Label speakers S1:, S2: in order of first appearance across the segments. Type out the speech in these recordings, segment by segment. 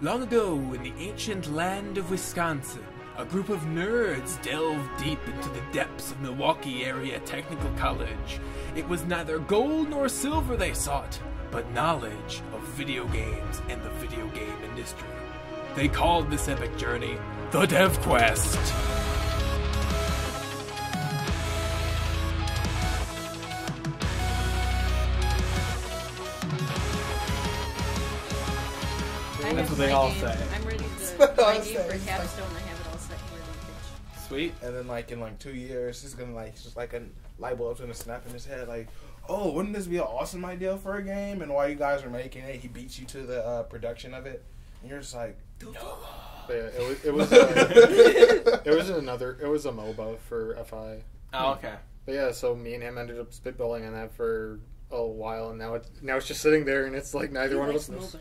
S1: Long ago, in the ancient land of Wisconsin, a group of nerds delved deep into the depths of Milwaukee Area Technical College. It was neither gold nor silver they sought, but knowledge of video games and the video game industry. They called this epic journey the Dev Quest.
S2: That's what they all say.
S3: I'm ready to find you for capstone. I have it all set here to pitch.
S1: Sweet.
S4: And then in 2 years, he's gonna just like a light bulb's gonna snap in his head, like, oh, wouldn't this be an awesome idea for a game? And while you guys are making it, he beats you to the production of it, and you're just like, no.
S5: Yeah, it was a MOBA for FI.
S1: Oh, okay.
S5: But yeah, so me and him ended up spitballing on that for a while, and now it's just sitting there, and it's like neither one of us knows.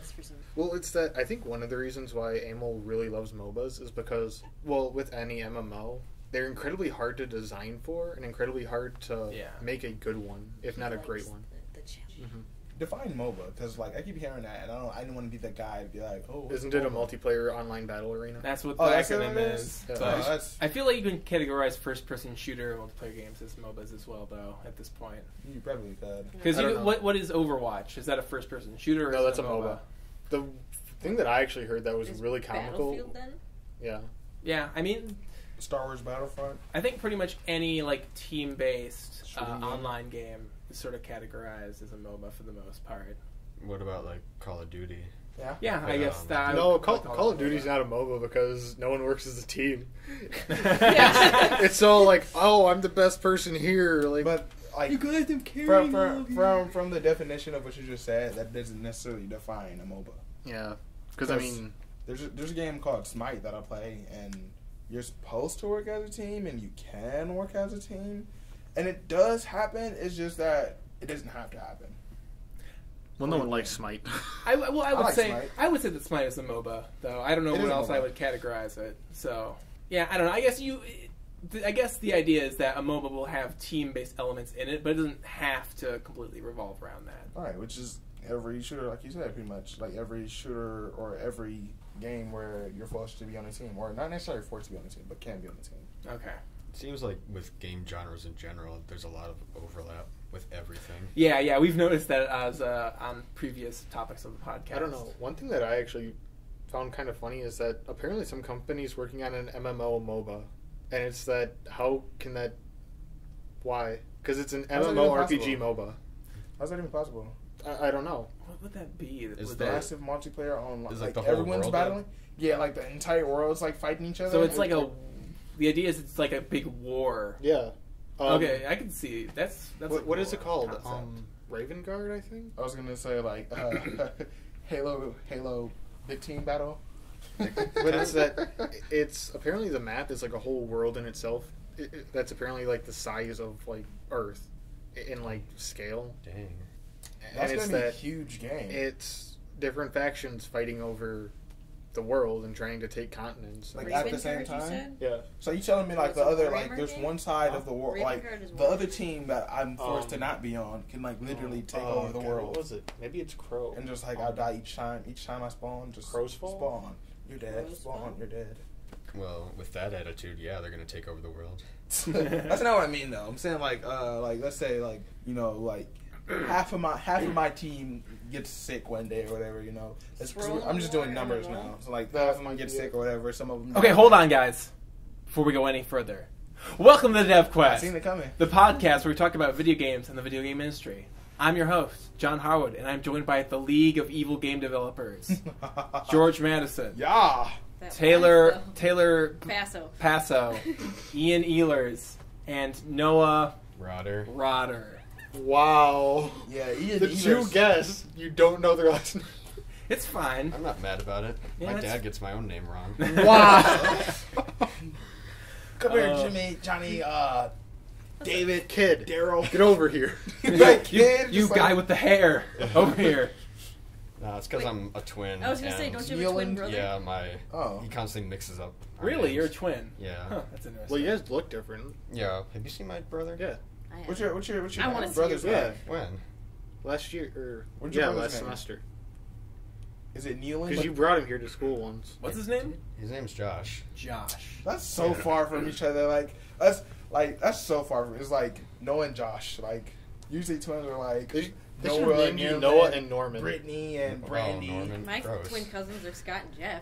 S5: Well, it's that I think one of the reasons why Emil really loves MOBAs is because, well, with any MMO, they're incredibly hard to design for and incredibly hard to make a good one, if not a great one.
S3: The challenge.
S5: Mm-hmm.
S4: Define MOBA, because I keep hearing that, and I don't want to be that guy to be like, oh,
S5: isn't it a multiplayer online battle arena?
S1: That's what the acronym
S4: is.
S1: is.
S5: Yeah.
S1: But I feel like you can categorize first-person shooter multiplayer games as MOBAs as well, though. At this point,
S4: You probably could.
S1: because what is Overwatch? Is that a first-person shooter? Or
S5: No,
S1: is
S5: that's
S1: it
S5: a MOBA. The thing that I actually heard that was really comical.
S3: Battlefield, then?
S5: Yeah.
S1: Yeah, I mean,
S4: Star Wars Battlefront.
S1: I think pretty much any team-based online game is sort of categorized as a MOBA for the most part.
S6: What about Call of Duty?
S1: Yeah, I guess that.
S5: No, Call of Duty's not a MOBA because no one works as a team. It's all like, oh, I'm the best person here.
S4: But
S1: you guys have carried
S4: from the definition of what you just said, that doesn't necessarily define a MOBA.
S5: Yeah, because I mean,
S4: there's a game called Smite that I play, and you're supposed to work as a team, and you can work as a team, and it does happen. It's just that it doesn't have to happen.
S5: well, no one likes Smite.
S1: I would say
S4: Smite.
S1: I would say that Smite is a MOBA, though. I don't know
S4: It
S1: what
S4: is a
S1: else I
S4: MOBA.
S1: would categorize it. So yeah, I don't know. I guess the idea is that a MOBA will have team-based elements in it, but it doesn't have to completely revolve around that.
S4: All right, which is every shooter, like you said, pretty much. Like every shooter or every game where you're forced to be on a team, or not necessarily forced to be on a team, but can be on a team.
S1: Okay.
S6: It seems like with game genres in general, there's a lot of overlap with everything.
S1: Yeah, we've noticed that as on previous topics of the podcast.
S5: I don't know. One thing that I actually found kind of funny is that apparently some companies working on an MMO MOBA, and it's that how can that? Why? Because it's an
S4: How's that
S5: MMO
S4: even
S5: RPG MOBA.
S4: How's that even possible?
S5: I don't know.
S1: What would that be?
S6: Is
S1: Would
S6: that-
S4: Massive multiplayer online.
S6: Is
S4: Like
S6: the whole
S4: everyone's
S6: world
S4: battling. Yeah, like the entire world's fighting each other.
S1: So it's the idea is it's like a big war.
S5: Yeah.
S1: Okay, I can see that's
S5: What is it called?
S4: concept.
S5: Raven Guard, I think.
S4: I was gonna say Halo big team battle.
S5: But it's that it's apparently the map is like a whole world in itself. That's apparently the size of Earth in scale.
S6: Dang.
S4: That's
S5: and it's
S4: gonna be a
S5: that
S4: huge game.
S5: it's different factions fighting over the world and trying to take continents.
S4: At the same time.
S5: Yeah.
S4: So you telling me
S3: So it's
S4: the
S3: a
S4: other
S3: Warhammer
S4: there's
S3: game?
S4: one side of the world
S3: Raven Guard is
S4: the other
S3: Warhammer.
S4: team that I'm forced to not be on can literally take over the world.
S5: What was it? Maybe it's Crow.
S4: And just I die each time. Each time I spawn, just
S5: Crow's Fall?
S4: spawn. You're dead.
S3: Crow's
S4: Spawn.
S3: Fall?
S4: You're dead.
S6: Well, with that attitude, yeah, they're going to take over the world.
S4: That's not what I mean though. I'm saying let's say half of my team gets sick one day or whatever. I'm just doing numbers now. So half of them get sick or whatever. Some of them.
S1: Okay, hold on, guys. Before we go any further, welcome to the Dev
S4: I
S1: Quest,
S4: seen it coming.
S1: the podcast where we talk about video games and the video game industry. I'm your host, John Harwood, and I'm joined by the League of Evil Game Developers, George Madison,
S4: Yeah.
S1: Taylor
S3: Paso.
S1: Ian Ehlers, and Noah
S6: Rodder.
S1: Rodder.
S5: Wow.
S4: Yeah. Ian
S5: The two
S4: Ehlers.
S5: guests, you don't know their last name.
S1: It's fine.
S6: I'm not mad about it.
S1: Yeah,
S6: My dad gets my own name wrong.
S5: Wow.
S4: Come here, Jimmy, Johnny, David,
S5: Kid.
S4: Daryl.
S5: Get over here.
S1: You guy with the hair over here.
S6: No, it's because
S3: Wait.
S6: I'm a twin.
S3: I was gonna say,
S6: and-
S3: don't you have a twin
S4: Zealand?
S3: brother?
S6: Yeah, he constantly mixes up. our
S1: Really,
S6: names.
S1: you're a twin?
S6: Yeah.
S1: Huh, that's interesting.
S5: Well, you guys look different.
S6: Yeah. Have you seen my brother?
S5: Yeah.
S3: I have.
S4: What's your
S3: I wanna see
S4: brother's
S3: your
S4: name?
S5: Yeah.
S6: When?
S5: Last year, or
S4: What's your brother's
S5: last
S4: name?
S5: semester.
S4: Is it Nealon?
S5: Because you brought him here to school once.
S1: What's his name?
S6: His name's Josh.
S1: Josh.
S4: That's so far from each other. That's so far from. It's like Noah and Josh. Like usually twins are like
S5: They should
S4: Noah
S5: name you Noah and Norman.
S4: Brittany and Brandy.
S6: Norman.
S3: My
S6: Gross.
S3: twin cousins are Scott and Jeff.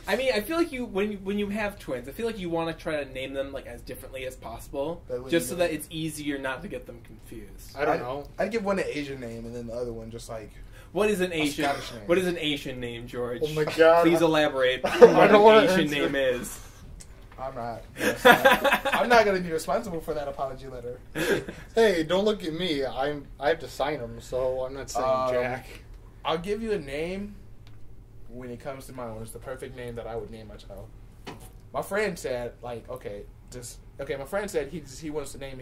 S1: I mean, I feel like when you have twins, I feel like you want to try to name them like as differently as possible, just so that it's easier not to get them confused.
S5: I don't know.
S4: I'd give one an Asian name and then the other one just like
S1: What is an Asian?
S4: Scottish name.
S1: What is an Asian name, George?
S5: Oh my God.
S1: Please elaborate.
S5: I
S1: What
S5: don't wanna
S1: an Asian
S5: answer.
S1: name is.
S4: I'm not. I'm not going to be responsible for that apology letter.
S5: Hey, don't look at me. I have to sign them, so I'm not saying Jack.
S4: I'll give you a name when it comes to mind. When it's the perfect name that I would name my child. My friend said, my friend said he wants to name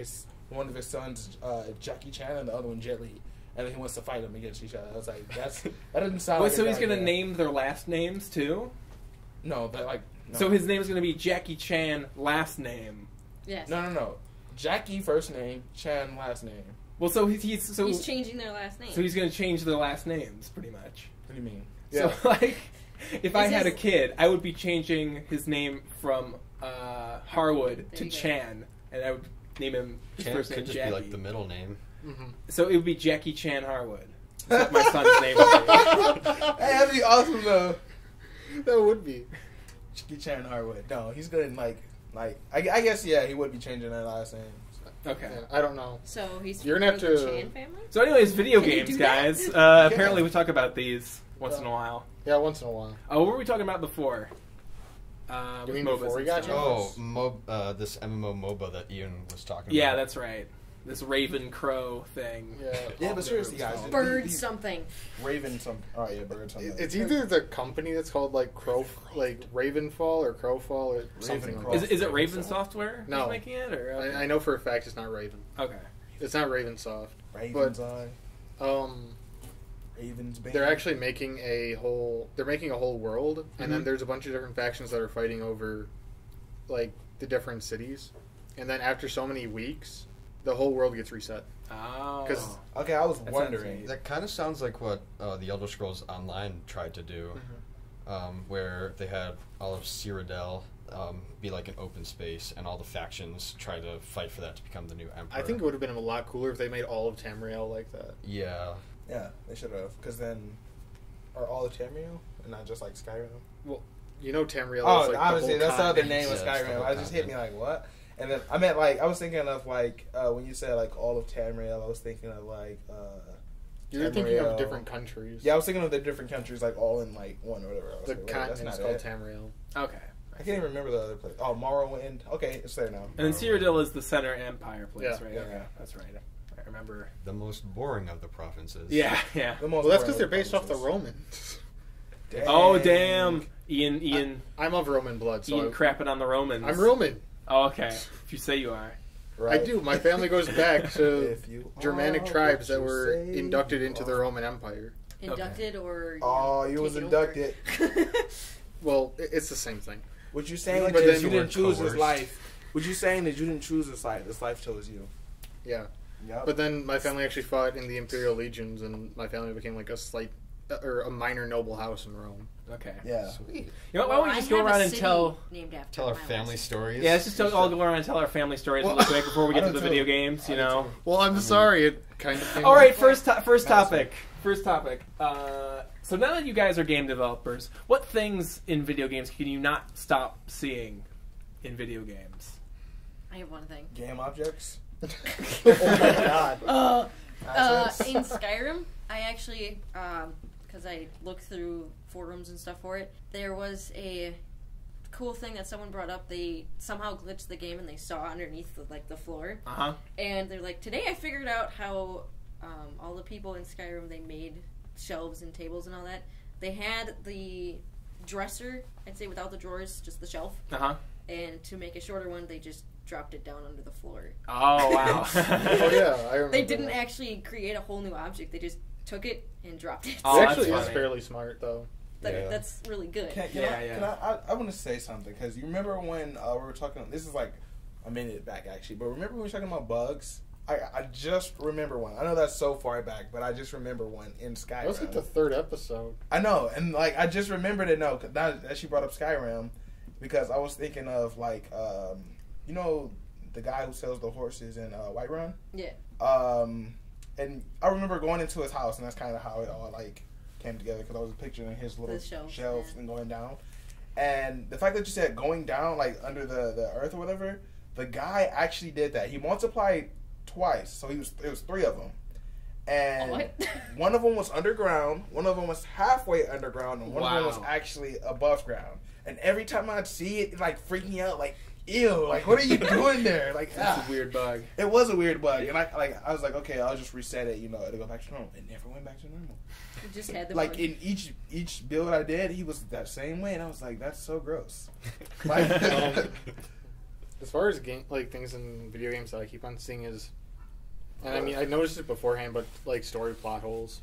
S4: one of his sons Jackie Chan and the other one Jet Li, and then he wants to fight them against each other. I was like, that doesn't sound.
S1: Wait,
S4: like
S1: so
S4: a
S1: he's
S4: good
S1: gonna
S4: idea.
S1: name their last names too?
S4: No, but like. No.
S1: So his name is gonna be Jackie Chan, last name.
S3: Yes.
S4: No. Jackie first name, Chan last name.
S1: Well, so he's
S3: changing their last name.
S1: So he's gonna change their last names, pretty much.
S4: What do you mean?
S1: So like, if I had a
S3: his-
S1: kid, I would be changing his name from Harwood
S3: There
S1: to
S3: you go.
S1: Chan, and I would name him his
S6: Chan
S1: first
S6: could
S1: name
S6: just
S1: Jackie.
S6: be like the middle name.
S5: Mm-hmm.
S1: So it would be Jackie Chan Harwood. That's what my son's name would be.
S4: Hey, that'd be awesome though.
S5: That would be.
S4: Jackie Chan Harwood. No, he's good in I guess he would be changing that last name.
S1: Okay.
S5: Yeah, I don't know.
S3: So he's
S5: You're gonna
S3: part
S5: have
S3: of the
S5: to-
S3: Chan family?
S1: So anyways, video
S3: Can you
S1: games,
S3: do that?
S1: guys. Apparently we talk about these once in a while.
S5: Yeah, once in a while.
S1: Oh, what were we talking about before?
S5: You
S1: With
S5: mean
S1: MOBAs
S5: before we
S1: and
S5: got
S1: stuff.
S5: you?
S6: This MMO MOBA that Ian was talking about.
S1: Yeah, that's right. This Raven Crow thing.
S4: Yeah, but seriously, guys,
S3: Bird
S4: these-
S3: something.
S4: Raven something. Oh yeah, bird something.
S5: It's either the company that's called like Ravenfall or Crowfall or something.
S4: Ravenclaw.
S5: Like
S1: Is it Raven Software
S5: No.
S1: who's making it? Or
S5: that. I know for a fact it's not Raven.
S1: okay.
S5: It's not Ravensoft.
S4: Raven's Eye.
S5: Um,
S4: Raven's Bane.
S5: they're actually making a whole. They're making a whole world, and then
S1: Mhm.
S5: there's a bunch of different factions that are fighting over, like the different cities, and then after so many weeks, the whole world gets reset.
S1: Oh.
S5: 'Cause-
S4: Okay, I was
S1: That
S4: wondering.
S1: sounds
S6: That kind of sounds like what the Elder Scrolls Online tried to do, where they had all of Cyrodiil be like an open space, and all the factions try to fight for that to become the new emperor.
S5: I think it would have been a lot cooler if they made all of Tamriel like that.
S6: Yeah.
S4: Yeah, they should have. Because then, are all of Tamriel and not just like Skyrim?
S5: You know, Tamriel.
S4: Oh,
S5: is like
S4: obviously,
S5: the whole
S4: that's the other
S5: continent.
S4: name of
S6: Yeah, that's the
S4: Skyrim.
S6: whole
S4: I just hit me
S6: continent.
S4: like what? And then I meant I was thinking of when you said like all of Tamriel. I was thinking of
S5: You're thinking of
S4: Tamriel.
S5: different countries.
S4: Yeah, I was thinking of the different countries like all in like one or whatever. I was
S5: The
S4: like, wait,
S5: continent is
S4: that's
S5: called
S4: not it.
S5: Tamriel.
S1: Okay.
S4: I can't even remember the other place. Oh, Morrowind. Okay, it's there now.
S1: And then Cyrodiil is the center empire place,
S5: Yeah.
S1: right?
S4: Yeah.
S1: Okay, that's right. I remember.
S6: The most boring of the provinces.
S1: Yeah, yeah.
S4: The most
S5: Well, that's because they're
S4: boring
S5: based off the
S4: provinces.
S5: Romans.
S4: Dang.
S1: Oh damn, Ian
S5: I'm of Roman blood, so
S1: crapping on the Romans.
S5: I'm Roman.
S1: Oh, okay. If you say you are.
S4: Right.
S5: I do. My family goes back to
S4: If you
S5: Germanic
S4: are
S5: tribes
S4: what
S5: that
S4: you
S5: were
S4: say
S5: inducted
S4: you
S5: into the
S4: are.
S5: Roman Empire.
S3: Inducted or...
S4: Oh, you was
S3: taken over?
S4: inducted.
S5: Well, it's the same thing.
S4: What you saying
S5: But
S4: that
S5: then
S4: you
S6: you
S4: didn't
S6: weren't
S4: choose this
S6: coerced.
S4: life? What you saying that you didn't choose this life? This life chose you.
S5: Yeah.
S4: Yep.
S5: But then my family actually fought in the Imperial Legions, and my family became like a minor noble house in Rome.
S1: Okay.
S4: yeah.
S6: Sweet.
S1: You know, why don't we just go around and tell
S6: Tell our family stories.
S1: Yeah, let's just all go around and tell our family stories really quick before we get
S4: I
S1: to
S4: do
S1: the
S4: too.
S1: video games, you
S4: I do
S1: know.
S4: too.
S5: Well, I'm sorry. It kind of came
S1: All right,
S5: up.
S1: first topic. So now that you guys are game developers, what things in video games can you not stop seeing in video games?
S3: I have one thing.
S4: Game objects.
S5: Oh my god.
S4: Assets.
S3: In Skyrim, I actually, because I looked through forums and stuff for it, there was a cool thing that someone brought up. They somehow glitched the game and they saw underneath the floor,
S1: Uh-huh.
S3: and they're like, today I figured out how all the people in Skyrim, they made shelves and tables and all that. They had the dresser, I'd say without the drawers, just the shelf,
S1: Uh-huh.
S3: and to make a shorter one, they just dropped it down under the floor.
S1: Oh, wow.
S5: Oh yeah, I remember.
S3: They didn't
S5: that.
S3: actually create a whole new object. They just took it and dropped it.
S1: Oh,
S5: It
S1: that's
S5: actually is
S1: funny.
S5: fairly smart though.
S6: Yeah.
S3: That's really good.
S4: Can I want to say something because you remember when we were talking. This is like a minute back actually, but remember when we were talking about bugs I just remember one. I know that's so far back, but I just remember one in Skyrim.
S5: That was like the 3rd episode.
S4: I know, and like I just remembered it. No, that she brought up Skyrim, because I was thinking of like you know, the guy who sells the horses in Whiterun.
S3: Yeah.
S4: And I remember going into his house, and that's kind of how it all like came together, because I was picturing his little shelves and going down. And the fact that you said going down, like under the earth or whatever, the guy actually did that. He multiplied twice, so it was 3 of them. And one of them was underground, one of them was halfway underground, and one of them was actually above ground. And every time I'd see it, like freak me out, like, ew, like what are you doing there? Like
S2: that's a weird bug.
S4: It was a weird bug, and I was like, okay, I'll just reset it, you know, it'll go back to normal. It never went back to normal.
S3: You just had the
S4: like
S3: bug.
S4: in each build I did, he was that same way, and I was like, that's so gross. Like,
S5: as far as things in video games that I keep on seeing is, and I mean I noticed it beforehand, but like story plot holes.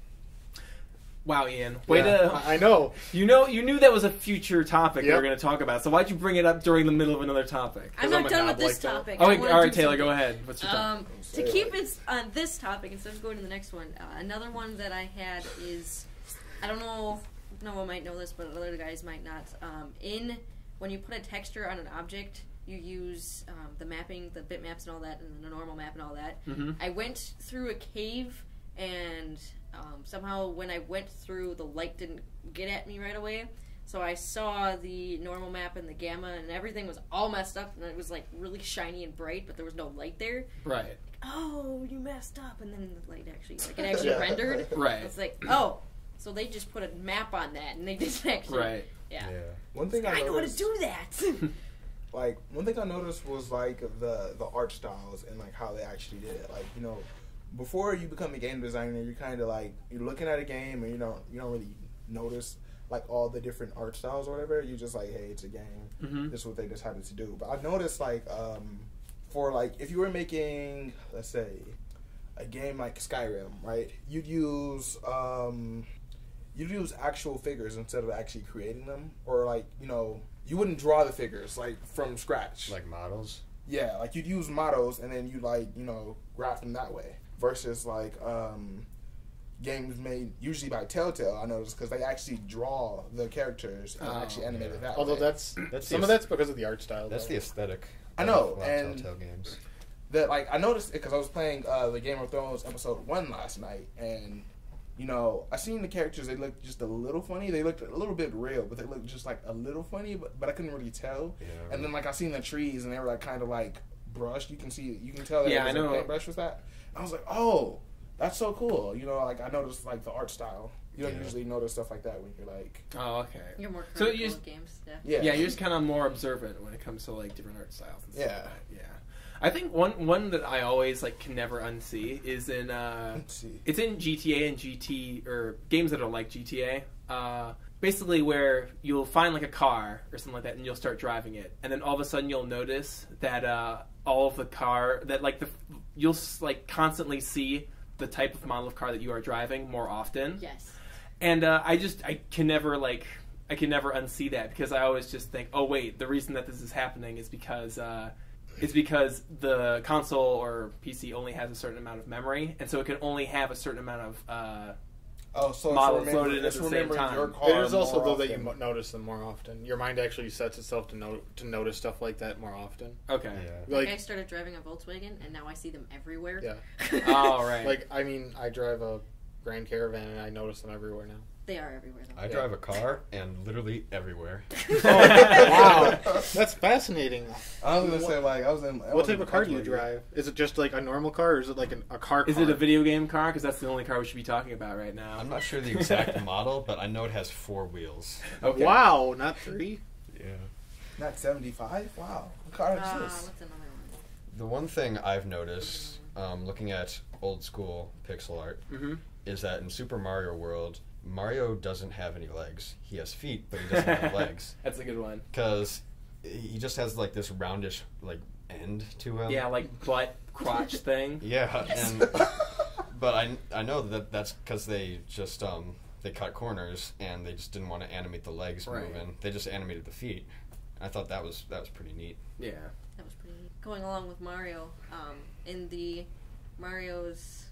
S2: Wow, Ian. Way to...
S5: I know.
S2: You knew that was a future topic we were going to talk about, so why'd you bring it up during the middle of another topic?
S3: I'm not done with this topic.
S2: Oh, all right, Taylor, go ahead. What's your topic?
S3: To keep it on this topic, instead of going to the next one, another one that I had is, I don't know, no one might know this, but other guys might not. When you put a texture on an object, you use the mapping, the bitmaps and all that, and the normal map and all that.
S2: Mm-hmm.
S3: I went through a cave, and somehow when I went through, the light didn't get at me right away. So I saw the normal map and the gamma, and everything was all messed up, and it was like really shiny and bright, but there was no light there.
S2: Right.
S3: Like, oh, you messed up, and then the light actually, like, it actually rendered.
S2: Right.
S3: It's like, oh, so they just put a map on that, and they didn't actually.
S2: Right.
S3: Yeah.
S4: One thing I
S3: know how to do that.
S4: Like, one thing I noticed was like the art styles and like how they actually did it. Like, you know, before you become a game designer, you're kind of like, you're looking at a game and you don't really notice like all the different art styles or whatever. You just like, hey, it's a game.
S2: Mm-hmm.
S4: This is what they decided to do. But I noticed like for like if you were making, let's say, a game like Skyrim, right? You'd use actual figures instead of actually creating them, or like, you know, you wouldn't draw the figures like from scratch.
S6: Like models.
S4: Yeah, like you'd use models and then you like, you know, graph them that way. Versus like games made usually by Telltale, I noticed, because they actually draw the characters and actually animate it that
S5: Although
S4: way.
S5: that's some of that's because of the art style.
S6: That's the aesthetic.
S4: I know,
S6: of
S4: and
S6: Telltale games.
S4: that like I noticed it because I was playing the Game of Thrones episode 1 last night, and you know, I seen the characters. They looked just a little funny. They looked a little bit real, but they looked just like a little funny. But I couldn't really tell. Yeah, right. And then like I seen the trees, and they were like kind of like brushed. You can tell that it was a paintbrush with that. And I was like, oh, that's so cool. You know, like I noticed like the art style. You don't usually notice stuff like that when you're like,
S2: oh, okay.
S3: You're more critical of games.
S2: Yeah, you're just kind of more observant when it comes to like different art styles. And stuff like that. Yeah. I think one that I always like can never unsee is in it's in GTA and GT, or games that are like GTA. Basically, where you'll find like a car or something like that, and you'll start driving it, and then all of a sudden you'll notice that all of the car that like you'll like constantly see the type of model of car that you are driving more often.
S3: Yes. And
S2: I can never unsee that, because I always just think, oh wait, the reason that this is happening is because the console or PC only has a certain amount of memory, and so it can only have a certain amount of models loaded at the same time.
S5: It is also though that you notice them more often. Your mind actually sets itself to notice stuff like that more often.
S2: Okay.
S3: Yeah. Like I started driving a Volkswagen, and now I see them everywhere.
S5: Yeah.
S2: Oh, right.
S5: Like, I mean, I drive a Grand Caravan, and I notice them everywhere now.
S3: They are everywhere, though.
S6: I drive a car, and literally everywhere.
S5: Oh, wow. That's fascinating.
S4: I was going to say, like,
S5: what type of car do you drive? Is it just, like, a normal car, or is it, like, a car?
S2: Is it a video game car? Because that's the only car we should be talking about right now.
S6: I'm not sure the exact model, but I know it has 4 wheels.
S5: Okay. Wow, not 3?
S6: Yeah.
S4: Not 75? Wow. What car exists?
S3: What's another one?
S6: The one thing I've noticed, looking at old school pixel art, is that in Super Mario World, Mario doesn't have any legs. He has feet, but he doesn't have legs.
S2: That's a good one.
S6: Because he just has like this roundish like end to him.
S2: Yeah, like butt crotch thing.
S6: Yeah, yes. But I know that's because they just they cut corners and they just didn't want to animate the legs moving. They just animated the feet. I thought that was pretty neat.
S2: Yeah,
S3: that was pretty neat. Going along with Mario, in the Mario's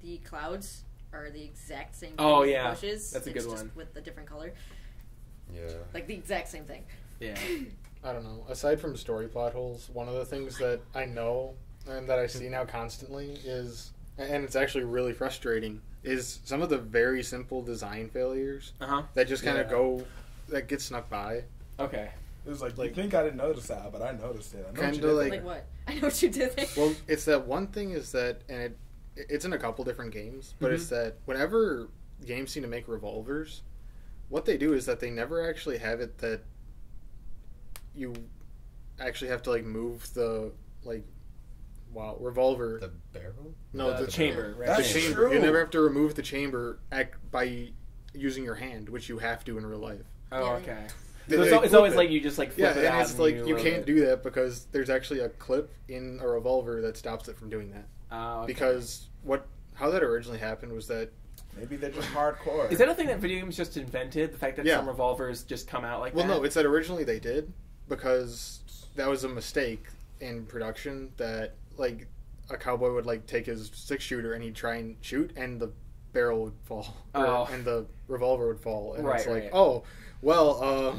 S3: the clouds are the exact same.
S2: Oh
S3: as
S2: yeah,
S3: the bushes.
S2: that's a good one.
S3: With a different color.
S6: Yeah.
S3: Like the exact same thing.
S2: Yeah.
S5: I don't know. Aside from story plot holes, one of the things that I know and that I see now constantly is, and it's actually really frustrating, is some of the very simple design failures that just kind of that get snuck by.
S2: Okay.
S4: It was like, you think I didn't notice that, but I noticed it. I know
S5: Kind
S4: what
S5: of
S4: you did.
S3: Like what? I know what you did there.
S5: Well, it's that one thing is that, and it's in a couple different games, but it's that whenever games seem to make revolvers, what they do is that they never actually have it that you actually have to like move the revolver.
S6: The barrel?
S5: No, the
S2: chamber. Right?
S4: That's
S5: the chamber.
S4: true.
S5: You never have to remove the chamber by using your hand, which you have to in real life.
S2: Oh,
S3: Yeah.
S2: okay.
S5: They-
S2: So
S5: they
S2: it's always
S5: flip
S2: like
S5: it.
S2: you just like flip it
S5: and
S2: out
S5: it's
S2: and
S5: like you
S2: load
S5: can't
S2: it.
S5: do that because there's actually a clip in a revolver that stops it from doing that.
S2: Oh, okay.
S5: Because how that originally happened was that
S4: Maybe they're just hardcore.
S2: Is that a thing that video games just invented? The fact that some revolvers just come out like that?
S5: no, it's that originally they did because that was a mistake in production that like a cowboy would like take his 6-shooter and he'd try and shoot and the barrel would fall and the revolver would fall and it's like oh well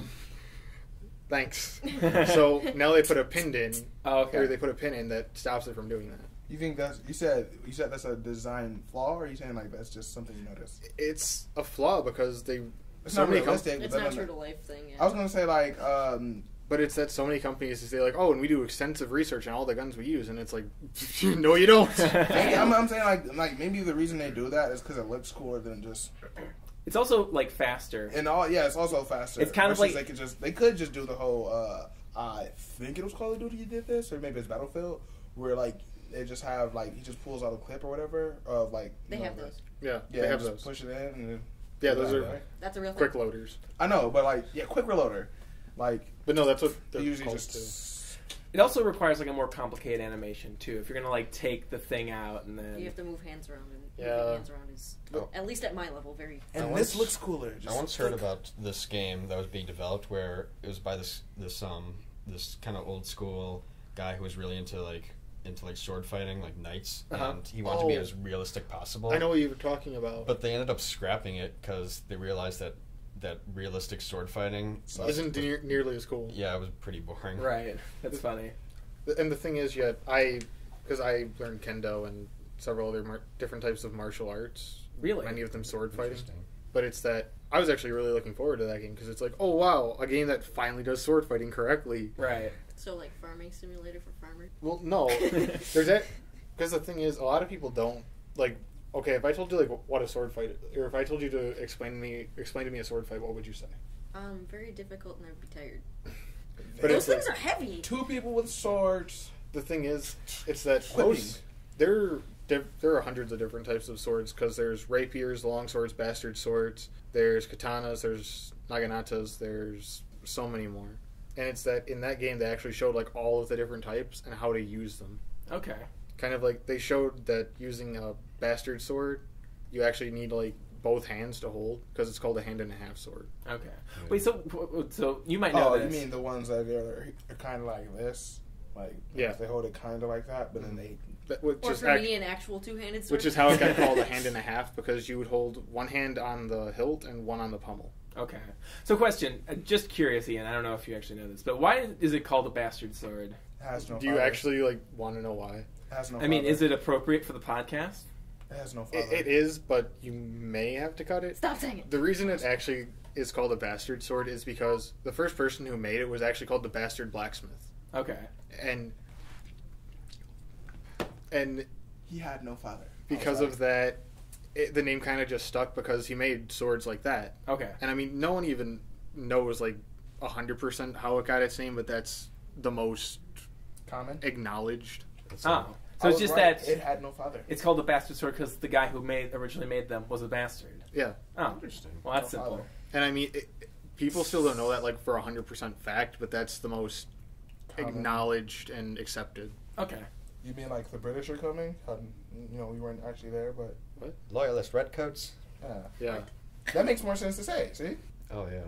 S5: thanks. So now they put a pin in or they put a pin in that stops it from doing that.
S4: You think that's you said that's a design flaw, or are you saying like that's just something you noticed?
S5: It's a flaw because
S4: It's
S5: so
S4: not
S5: many
S4: realistic.
S3: It's not true to life thing. Yeah.
S4: I was gonna say like
S5: but it's that so many companies say like, oh, and we do extensive research on all the guns we use, and it's like, no, you don't.
S4: I'm saying like maybe the reason they do that is because it looks cooler than just.
S2: It's also like faster.
S4: And it's also faster.
S2: It's kind of like
S4: they could just do the whole. I think it was Call of Duty you did this, or maybe it's Battlefield, where like they just have like he just pulls out a clip or whatever of like.
S3: They have those.
S5: Yeah, they have those.
S4: Push it in. And then
S5: those are
S3: That's a real thing.
S5: quick loaders.
S4: I know, but like quick reloader, like.
S5: But no, that's what
S4: they
S5: they're
S4: usually
S5: called
S4: just.
S2: It also requires like a more complicated animation too. If you're gonna like take the thing out and then
S3: You have to move hands around, and
S5: Yeah.
S3: moving hands around is at least at my level very.
S4: And this looks cooler.
S6: I once heard about this game that was being developed where it was by this kind of old school guy who was really into sword fighting, like knights, and he wanted to be as realistic possible.
S5: I know what you were talking about,
S6: but they ended up scrapping it because they realized that realistic sword fighting
S5: isn't nearly as cool.
S6: Yeah, it was pretty boring.
S2: Right, that's funny.
S5: And the thing is, because I learned kendo and several other different types of martial arts.
S2: Really,
S5: many of them sword fighting. But it's that I was actually really looking forward to that game because it's like, oh wow, a game that finally does sword fighting correctly.
S2: Right.
S3: So like farming simulator for farmers.
S5: Well, no, there's that because the thing is, a lot of people don't like. Okay, if I told you like what a sword fight, or if I told you to explain to me a sword fight, what would you say?
S3: Very difficult, and I'd be tired.
S5: But
S3: those things are heavy.
S4: 2 people with swords.
S5: The thing is, it's that there are hundreds of different types of swords because there's rapiers, long swords, bastard swords. There's katanas. There's naganatas. There's so many more. And it's that in that game they actually showed like all of the different types and how to use them.
S2: Okay.
S5: Kind of like they showed that using a bastard sword, you actually need like both hands to hold because it's called a hand and a half sword.
S2: Okay. Wait, so you might know this.
S4: You mean the ones that are kind of like this? Like they hold it kind of like that, but then they.
S3: Or for me, an actual 2-handed sword.
S5: Which is how it got called a hand and a half because you would hold one hand on the hilt and one on the pommel.
S2: Okay. So question, just curious, Ian, I don't know if you actually know this, but why is it called a bastard sword?
S5: Do you actually like want to know why?
S2: I mean, is it appropriate for the podcast?
S4: It has no father.
S5: It is, but you may have to cut it.
S3: Stop saying it.
S5: The reason it actually is called a bastard sword is because the first person who made it was actually called the bastard blacksmith.
S2: Okay.
S5: And
S4: he had no father.
S5: Because of that, the name kind of just stuck because he made swords like that.
S2: Okay.
S5: And I mean, no one even knows like 100% how it got its name, but that's the most
S4: common
S5: acknowledged.
S2: So it's just that
S4: it had no father.
S2: It's called a bastard sword because the guy who originally made them was a bastard.
S5: Yeah.
S2: Oh,
S6: interesting.
S2: Well, that's simple.
S4: Father.
S5: And I mean, people still don't know that like for 100% fact, but that's the most acknowledged and accepted.
S2: Okay.
S4: You mean like the British are coming? We weren't actually there, but
S5: what?
S6: Loyalist redcoats.
S5: Yeah.
S4: That makes more sense to say. See?
S6: Oh yeah.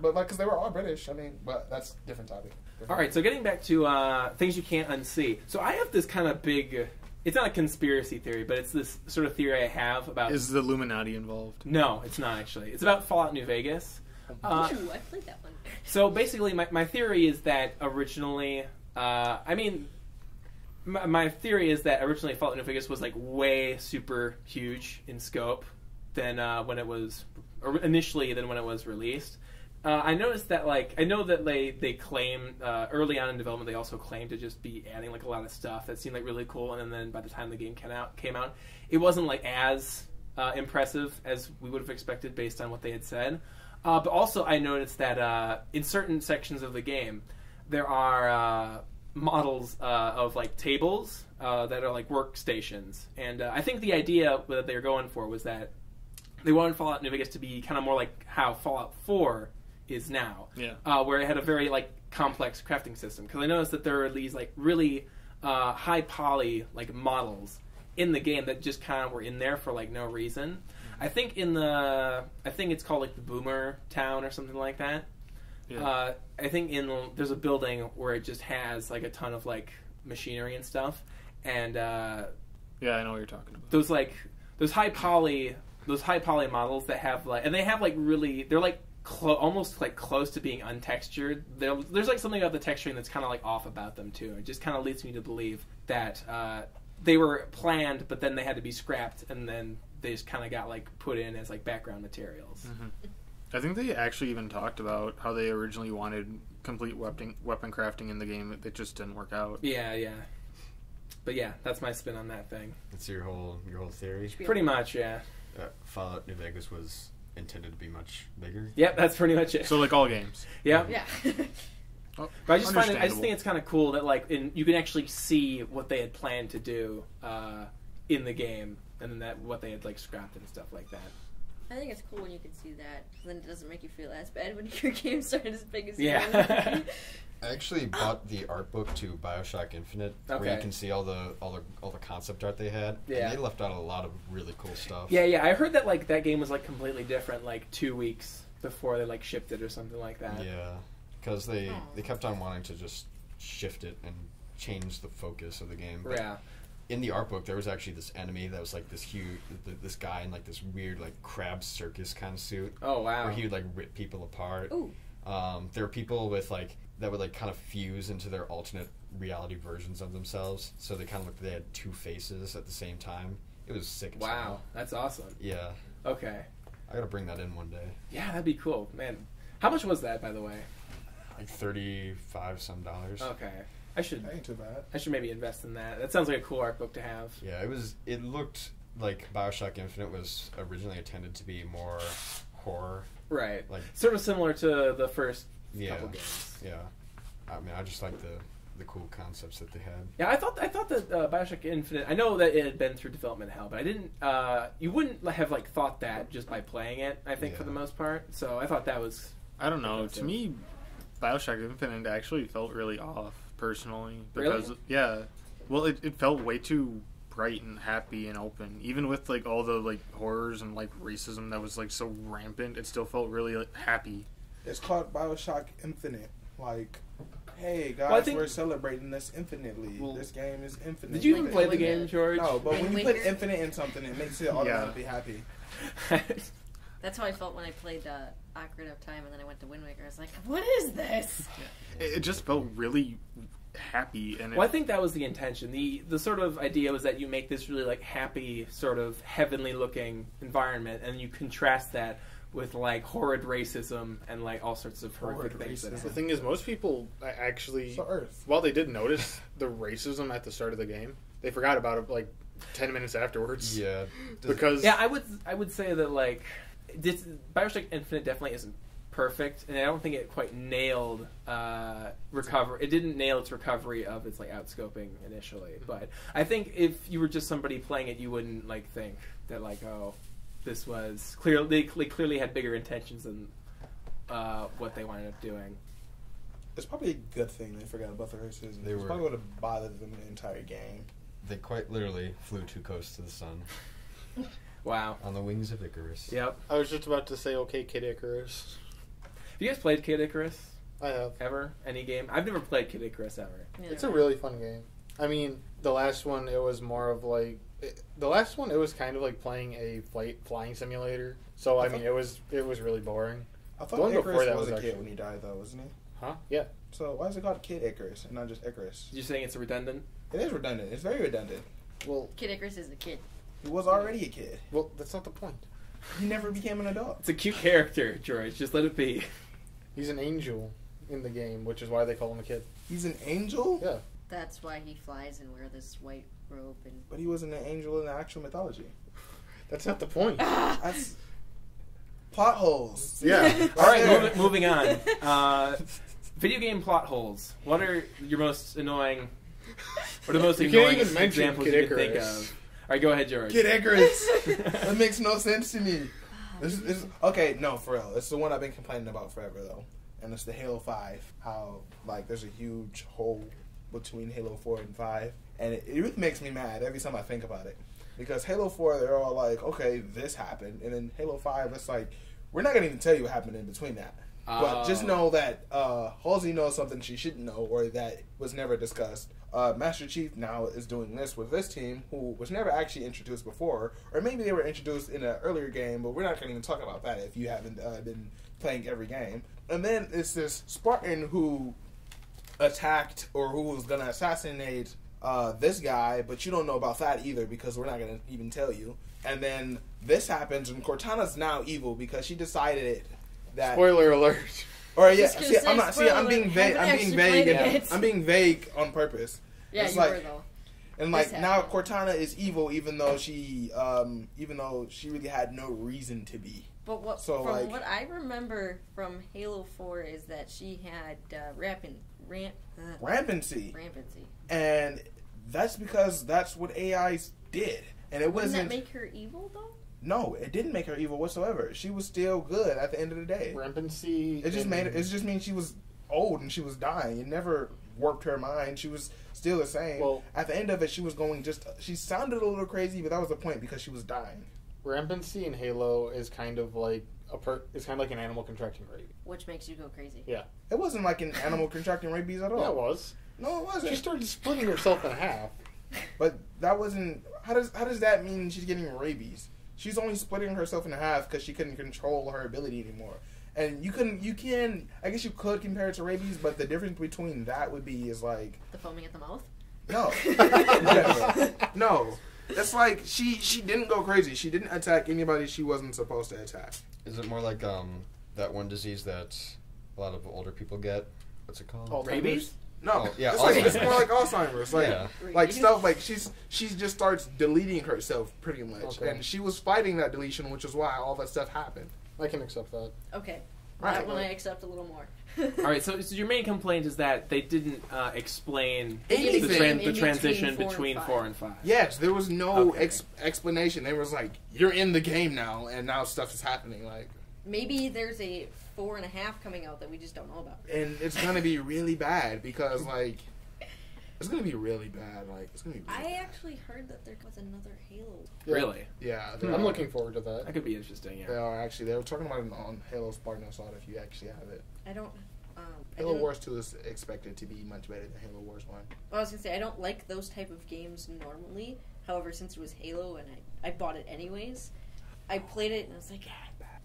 S4: But because they were all British, I mean, but that's a different topic.
S2: All right, so getting back to things you can't unsee. So I have this kind of big. it's not a conspiracy theory, but it's this sort of theory I have about...
S5: Is the Illuminati involved?
S2: No, it's not actually. It's about Fallout New Vegas.
S3: Ooh, I played that one.
S2: So basically, my theory is that originally... my theory is that originally Fallout New Vegas was like way super huge in scope than when it was... initially than when it was released. I noticed that, like, I know that they claim early on in development they also claimed to just be adding like a lot of stuff that seemed like really cool, and then by the time the game came out, it wasn't like as impressive as we would have expected based on what they had said. But also I noticed that in certain sections of the game there are models of like tables that are like workstations, and I think the idea that they were going for was that they wanted Fallout New Vegas to be kind of more like how Fallout 4 is now, where it had a very like complex crafting system. Because I noticed that there are these like really high poly like models in the game that just kind of were in there for like no reason. I think it's called like the Boomer Town or something like that. Yeah. I think there's a building where it just has like a ton of like machinery and stuff, and
S5: yeah, I know what you're talking about.
S2: Those high poly models that have like, and they have like really, they're like almost like close to being untextured. There's like something about the texturing that's kind of like off about them too. It just kind of leads me to believe that they were planned, but then they had to be scrapped, and then they just kind of got like put in as like background materials.
S5: Mm-hmm. I think they actually even talked about how they originally wanted complete weapon crafting in the game. It just didn't work out.
S2: Yeah. But yeah, that's my spin on that thing.
S6: That's your whole theory?
S2: Pretty much, yeah.
S6: Fallout New Vegas was intended to be much bigger?
S2: Yep, that's pretty much it.
S5: So like all games.
S2: Yeah.
S5: Oh,
S2: but I just think it's kind of cool that like you can actually see what they had planned to do in the game, and then that what they had like scrapped and stuff like that.
S3: I think it's cool when you can see that. Then it doesn't make you feel as bad when your games started as big as
S2: yours.
S6: I actually bought the art book to BioShock Infinite, where you can see all the concept art they had. Yeah. And they left out a lot of really cool stuff.
S2: Yeah. I heard that like that game was like completely different, like 2 weeks before they like shipped it or something like that.
S6: Yeah, because they kept on wanting to just shift it and change the focus of the game. But
S2: yeah.
S6: In the art book, there was actually this enemy that was like this huge, this guy in like this weird like crab circus kind of suit.
S2: Oh wow!
S6: Where he would like rip people apart.
S3: Ooh.
S6: There were people with like that would like kind of fuse into their alternate reality versions of themselves, so they kind of looked. They had two faces at the same time. It was sick.
S2: Wow, that's awesome.
S6: Yeah.
S2: Okay.
S6: I gotta bring that in one day.
S2: Yeah, that'd be cool, man. How much was that, by the way?
S6: Like $35 some.
S2: Okay. That
S4: ain't too bad.
S2: I should maybe invest in that. That sounds like a cool art book to have.
S6: Yeah, it looked like BioShock Infinite was originally intended to be more horror.
S2: Right.
S6: Like
S2: sort of similar to the first couple games.
S6: Yeah. I mean, I just like the cool concepts that they had.
S2: Yeah, I thought that BioShock Infinite, I know that it had been through development hell, but I didn't you wouldn't have like thought that just by playing it, I think, for the most part. So I thought that was
S5: I don't know. To me, BioShock Infinite actually felt really off. Personally, because well, it felt way too bright and happy and open. Even with like all the like horrors and like racism that was like so rampant, it still felt really like, happy.
S4: It's called BioShock Infinite. Like, hey guys, we're celebrating this infinitely. This game is infinite.
S2: Did you even play the game, George?
S4: No, but when you put infinite in something, it makes it automatically happy.
S3: That's how I felt when I played Ocarina of Time, and then I went to Wind Waker. I was like, what is this?
S5: It just felt really happy. And
S2: I think that was the intention. The sort of idea was that you make this really like happy, sort of heavenly looking environment, and you contrast that with like horrid racism and like all sorts of horrific things.
S5: The thing is, most people actually, while they did notice the racism at the start of the game, they forgot about it like 10 minutes afterwards.
S6: Yeah,
S5: because
S2: I would say that like BioShock Infinite definitely isn't perfect, and I don't think it quite nailed recovery. It didn't nail its recovery of its like outscoping initially, but I think if you were just somebody playing it, you wouldn't like think that like, oh, this was clearly they clearly had bigger intentions than what they wound up doing.
S4: It's probably a good thing they forgot about the racism. It probably would have bothered them the entire game.
S6: They quite literally flew too close to the sun.
S2: Wow.
S6: On the wings of Icarus.
S2: Yep.
S5: I was just about to say, okay, Kid Icarus.
S2: Have you guys played Kid Icarus?
S5: I have.
S2: Ever? Any game? I've never played Kid Icarus ever.
S5: Yeah. It's a really fun game. I mean, the last one, it was more of like... The last one, it was kind of like playing a flying simulator. So, I mean, it was really boring.
S4: I thought Icarus was a kid when he died, though, wasn't he?
S5: Huh? Yeah.
S4: So why is it called Kid Icarus and not just Icarus?
S2: You're saying it's redundant?
S4: It is redundant. It's very redundant.
S5: Well,
S3: Kid Icarus is a kid.
S4: He was already a kid.
S5: Well, that's not the point.
S4: He never became an adult.
S2: It's a cute character, George. Just let it be.
S5: He's an angel in the game, which is why they call him a kid.
S4: He's an angel?
S5: Yeah.
S3: That's why he flies and wears this white robe.
S4: But he wasn't an angel in the actual mythology.
S5: That's not the point.
S4: That's plot holes.
S5: Yeah.
S2: All right, moving on. Video game plot holes. What are your most annoying... What are the most annoying examples you can think of? All right, go ahead, George.
S4: Kid Icarus. That makes no sense to me. This okay, no, for real. It's the one I've been complaining about forever, though. And it's the Halo 5. How, like, there's a huge hole between Halo 4 and 5. And it really makes me mad every time I think about it. Because Halo 4, they're all like, okay, this happened. And then Halo 5, it's like, we're not going to even tell you what happened in between that. But just know that Halsey knows something she shouldn't know or that was never discussed. Master Chief now is doing this with this team who was never actually introduced before. Or maybe they were introduced in an earlier game, but we're not going to even talk about that if you haven't been playing every game. And then it's this Spartan who attacked or who was going to assassinate this guy, but you don't know about that either because we're not going to even tell you. And then this happens and Cortana's now evil because she decided that...
S5: Spoiler alert.
S4: Or yeah, I'm being vague. I'm being vague on purpose.
S3: Yeah,
S4: it's
S3: you
S4: like,
S3: were though.
S4: And like now Cortana is evil even though she really had no reason to be.
S3: But what I remember from Halo 4 is that she had
S4: rampancy. And that's because that's what AIs did. And it wasn't...
S3: Wouldn't that make her evil though?
S4: No, it didn't make her evil whatsoever. She was still good at the end of the day.
S5: Rampancy.
S4: It just means she was old and she was dying. It never warped her mind. She was still the same. Well, at the end of it, she was going she sounded a little crazy, but that was the point because she was dying.
S5: Rampancy in Halo is kind of like it's kind of like an animal contracting rabies.
S3: Which makes you go crazy.
S5: Yeah.
S4: It wasn't like an animal contracting rabies at all.
S5: Yeah, it was.
S4: No, it wasn't.
S5: She started splitting herself in half.
S4: But that wasn't... How does that mean she's getting rabies? She's only splitting herself in half because she couldn't control her ability anymore. And I guess you could compare it to rabies, but the difference between that would be is like...
S3: The foaming at the mouth?
S4: No. No. It's like she didn't go crazy. She didn't attack anybody she wasn't supposed to attack.
S6: Is it more like that one disease that a lot of older people get? What's it called?
S2: Rabies?
S4: No,
S6: yeah,
S4: it's more like Alzheimer's. Like stuff like she just starts deleting herself pretty much, and she was fighting that deletion, which is why all that stuff happened.
S5: I can accept that.
S3: Okay,
S4: right.
S3: That one I accept a little more.
S2: All right, so your main complaint is that they didn't explain
S4: the
S2: transition between 4 and 5.
S4: Yes, there was no explanation. They was like, "You're in the game now, and now stuff is happening." Like
S3: maybe there's a 4.5 coming out that we just don't know about.
S4: And it's gonna be really bad because it's gonna be really bad. Like it's gonna be. Really bad.
S3: Actually heard that there was another Halo.
S2: Really?
S4: Yeah.
S5: I'm looking forward to that.
S2: That could be interesting. Yeah.
S4: They are actually. They were talking about it on Halo Spartan Assault. If you actually have it.
S3: I don't.
S4: Halo Wars 2 is expected to be much better than Halo Wars 1.
S3: I was gonna say I don't like those type of games normally. However, since it was Halo and I bought it anyways, I played it and I was like,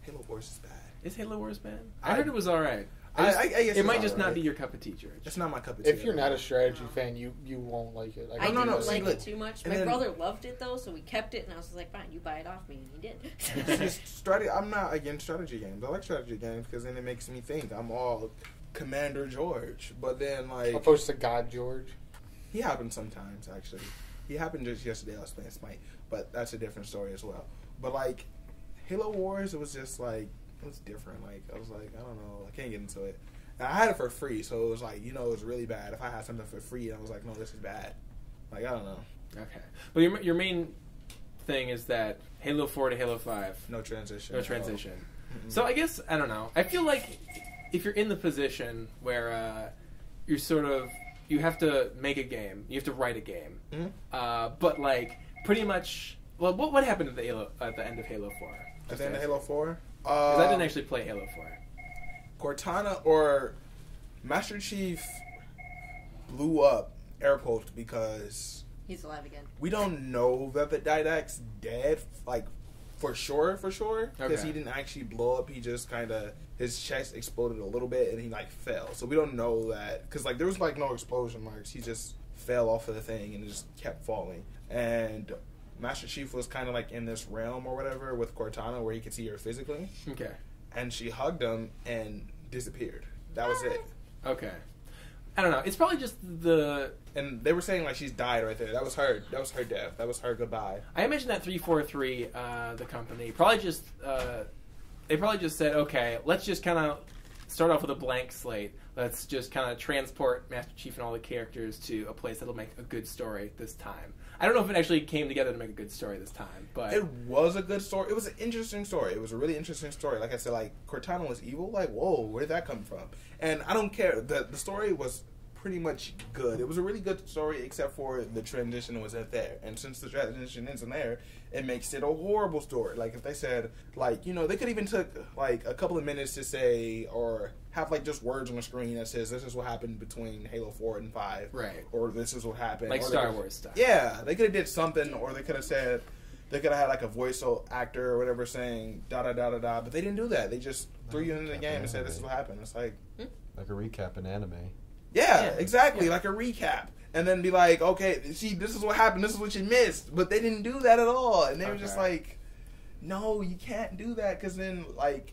S4: Halo Wars is bad.
S2: Is Halo Wars bad? I heard it was alright.
S4: I guess
S2: it might just not be your cup of tea, George.
S4: It's not my cup of tea.
S5: If you're not a strategy fan, you won't like it.
S3: I don't like it too much. My brother loved it though, so we kept it, and I was like, "Fine, you buy it off me," and he did.
S4: I'm not against strategy games. I like strategy games because then it makes me think. I'm all Commander George, but then like
S5: opposed to God George.
S4: He happens sometimes, actually. He happened just yesterday. I was playing Smite, but that's a different story as well. But like Halo Wars, it was just like. It was different. Like I was like, I don't know, I can't get into it. And I had it for free, so it was like, it was really bad. If I had something for free, I was like, no, this is bad. Like I don't know.
S2: Okay, but your main thing is that Halo 4 to Halo 5,
S4: no transition.
S2: Mm-hmm. So I guess I don't know. I feel like if you're in the position where you're you have to make a game, you have to write a game, but like pretty much, well, what happened at the end of Halo 4?
S4: At the end of Halo 4.
S2: Because I didn't actually play Halo 4.
S4: Cortana or Master Chief blew up air quotes because
S3: he's alive again.
S4: We don't know that the Didact's dead, like for sure, because he didn't actually blow up. He just kind of his chest exploded a little bit and he like fell. So we don't know that because like there was like no explosion marks. He just fell off of the thing and it just kept falling. And Master Chief was kind of like in this realm or whatever with Cortana where he could see her physically.
S2: Okay. And
S4: she hugged him and disappeared. That was it.
S2: Okay. I don't know. It's probably just the...
S4: And they were saying like she's died right there. That was her. That was her death. That was her goodbye.
S2: I imagine that 343, the company, probably just... they probably just said, okay, let's just kind of start off with a blank slate. Let's just kind of transport Master Chief and all the characters to a place that'll make a good story this time. I don't know if it actually came together to make a good story this time, but...
S4: It was a good story. It was an interesting story. It was a really interesting story. Like I said, like, Cortana was evil. Like, whoa, where did that come from? And I don't care. The story was pretty much good. It was a really good story, except for the transition wasn't there. And since the transition isn't there, it makes it a horrible story. Like, if they said, like, you know, they could even took, like, a couple of minutes to say, or have, like, just words on the screen that says, this is what happened between Halo 4 and 5.
S2: Right.
S4: Or this is what happened.
S2: Like
S4: or
S2: Star Wars stuff.
S4: Yeah. They could have did something, or they could have said, they could have had, like, a voice actor or whatever saying, da-da-da-da-da. But they didn't do that. They just threw you into the game and said, this is what happened. It's like...
S6: Like a recap in anime.
S4: Yeah, exactly. Like a recap. And then be like, okay, see, this is what happened. This is what you missed. But they didn't do that at all. And they were just like, no, you can't do that. Because then, like,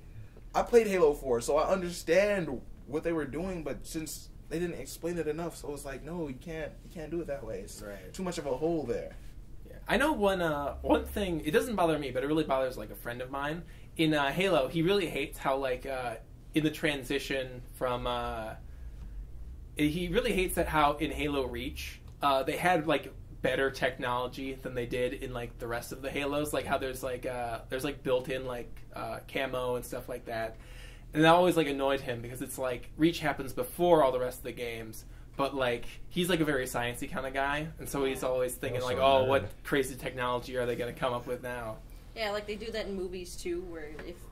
S4: I played Halo 4, so I understand what they were doing. But since they didn't explain it enough, so it's like, no, you can't do it that way. It's too much of a hole there.
S2: Yeah. I know one thing, it doesn't bother me, but it really bothers, like, a friend of mine. In Halo, he really hates how, like, in the transition from... he really hates that how in Halo Reach they had like better technology than they did in like the rest of the Halos, like how there's like built-in like camo and stuff like that, and that always like annoyed him because it's like Reach happens before all the rest of the games, but like he's like a very sciencey kind of guy, and so he's always thinking like, oh, what crazy technology are they going to come up with now?
S3: Yeah, like they do that in movies too, where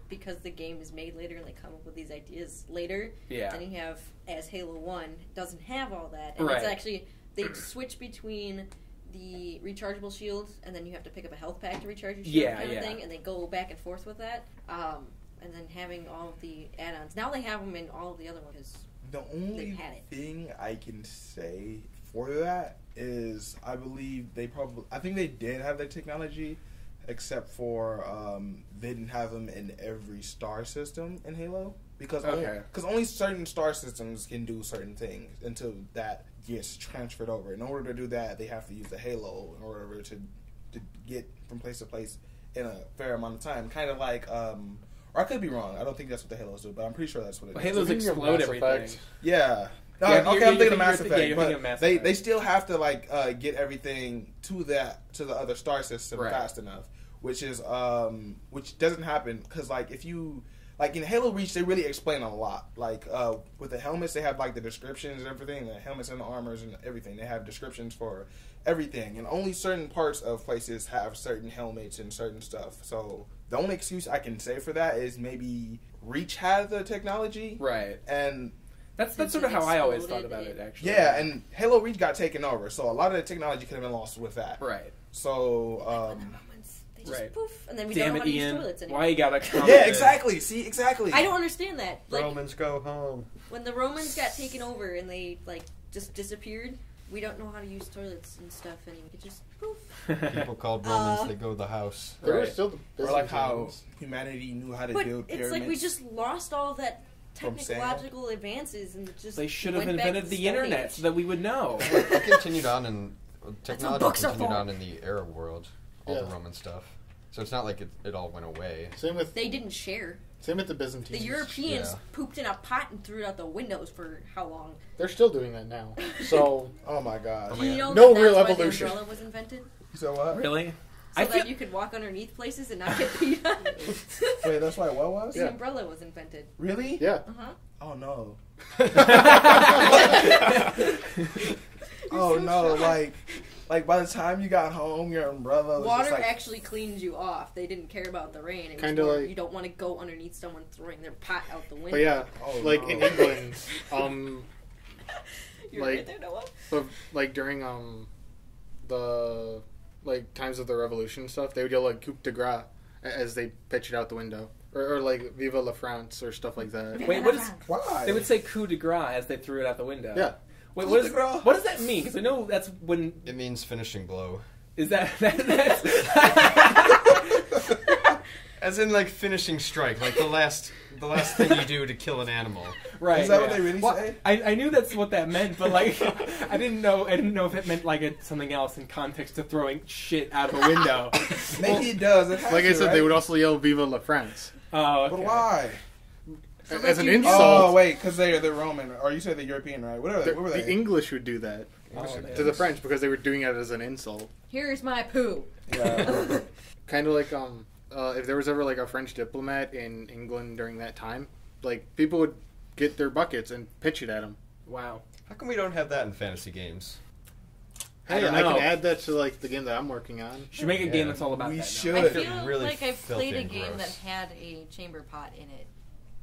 S3: because the game is made later and they come up with these ideas later, then you have, as Halo 1 doesn't have all that, and it's actually, they switch between the rechargeable shields, and then you have to pick up a health pack to recharge your shield kind of thing, and they go back and forth with that, and then having all of the add-ons. Now they have them in all of the other ones.
S4: The only thing I can say for that is I think they did have the technology, except for they didn't have them in every star system in Halo. Because only certain star systems can do certain things until that gets transferred over. In order to do that, they have to use the Halo in order to get from place to place in a fair amount of time. Kind of like, or I could be wrong. I don't think that's what the Halos do, but I'm pretty sure that's what it is.
S2: Halos explode everything.
S4: Yeah. No, I'm thinking of Mass Effect, but they still have to like get everything to the other star system fast enough, which doesn't happen because like if you like in Halo Reach they really explain a lot. Like with the helmets they have like the descriptions and everything, the helmets and the armors and everything. They have descriptions for everything, and only certain parts of places have certain helmets and certain stuff. So the only excuse I can say for that is maybe Reach had the technology,
S2: right?
S4: And
S2: that's sort of how I always thought about it, actually.
S4: Yeah, and Halo Reach got taken over, so a lot of the technology could have been lost with that.
S2: Right.
S4: So,
S3: they just poof, and then we
S2: don't
S3: know how to
S2: Ian,
S3: use toilets anymore.
S2: Why you gotta come
S4: Yeah, exactly. See, exactly.
S3: I don't understand that. Like,
S6: Romans go home.
S3: When the Romans got taken over and they, like, just disappeared, we don't know how to use toilets and stuff anymore. It just poof.
S6: People called Romans, they go to the house.
S5: There were still the
S4: or like how humanity knew how to build pyramids.
S3: It's like we just lost all of that technological advances and just
S2: they should have invented the internet so that we would know.
S6: It continued on in technology continued on in the Arab world, all the Roman stuff. So it's not like it all went away.
S3: They didn't share.
S5: Same with the Byzantines.
S3: The Europeans pooped in a pot and threw it out the windows for how long?
S5: They're still doing that now. So,
S4: oh my god,
S3: you know
S5: no
S3: that's
S5: real
S3: why
S5: evolution.
S3: The umbrella was invented.
S4: So what?
S2: Really?
S3: So that you could walk underneath places and not get peed on.
S4: Wait, that's why what was?
S3: The umbrella was invented.
S4: Really?
S5: Yeah.
S4: Oh no. Oh no! Like by the time you got home, your umbrella was
S3: water
S4: just like...
S3: actually cleans you off. They didn't care about the rain. It was
S5: Kinda
S3: more,
S5: like...
S3: you don't want to go underneath someone throwing their pot out the window.
S5: But yeah, in England,
S3: You're right there, Noah.
S5: like during the like times of the revolution stuff, they would yell like coup de grace as they pitch it out the window. Or like Vive la France or stuff like that.
S2: Wait,
S4: Why?
S2: They would say coup de grace as they threw it out the window.
S5: Yeah.
S2: Wait,
S4: Coup de grace.
S2: what does that mean? Because I know that's when...
S6: It means finishing blow.
S2: Is that's...
S6: As in, like, finishing strike, like the last thing you do to kill an animal.
S2: Right.
S4: Is that what they really say?
S2: I knew that's what that meant, but like I didn't know if it meant like something else in context to throwing shit out of a window.
S4: Maybe it does. It has
S5: Like I said,
S4: right?
S5: they would also yell Vive la France.
S2: Oh, okay.
S4: But why?
S5: As an insult.
S4: Oh wait, because they're Roman, or you said they're European, right? What were they?
S5: The English would do that to the French because they were doing it as an insult.
S3: Here's my poo.
S4: Yeah.
S5: Kind of like if there was ever like a French diplomat in England during that time, like people would get their buckets and pitch it at him.
S2: Wow.
S6: How come we don't have that in fantasy games?
S5: Hey,
S2: don't
S5: I
S2: know.
S5: can add that to like the game that I'm working on.
S2: Should make a game that's all about
S4: We
S2: that.
S4: should.
S3: I
S4: Good.
S3: feel
S6: Really
S3: like I've
S6: filthy
S3: played a
S6: and
S3: game
S6: gross.
S3: that had a chamber pot in it,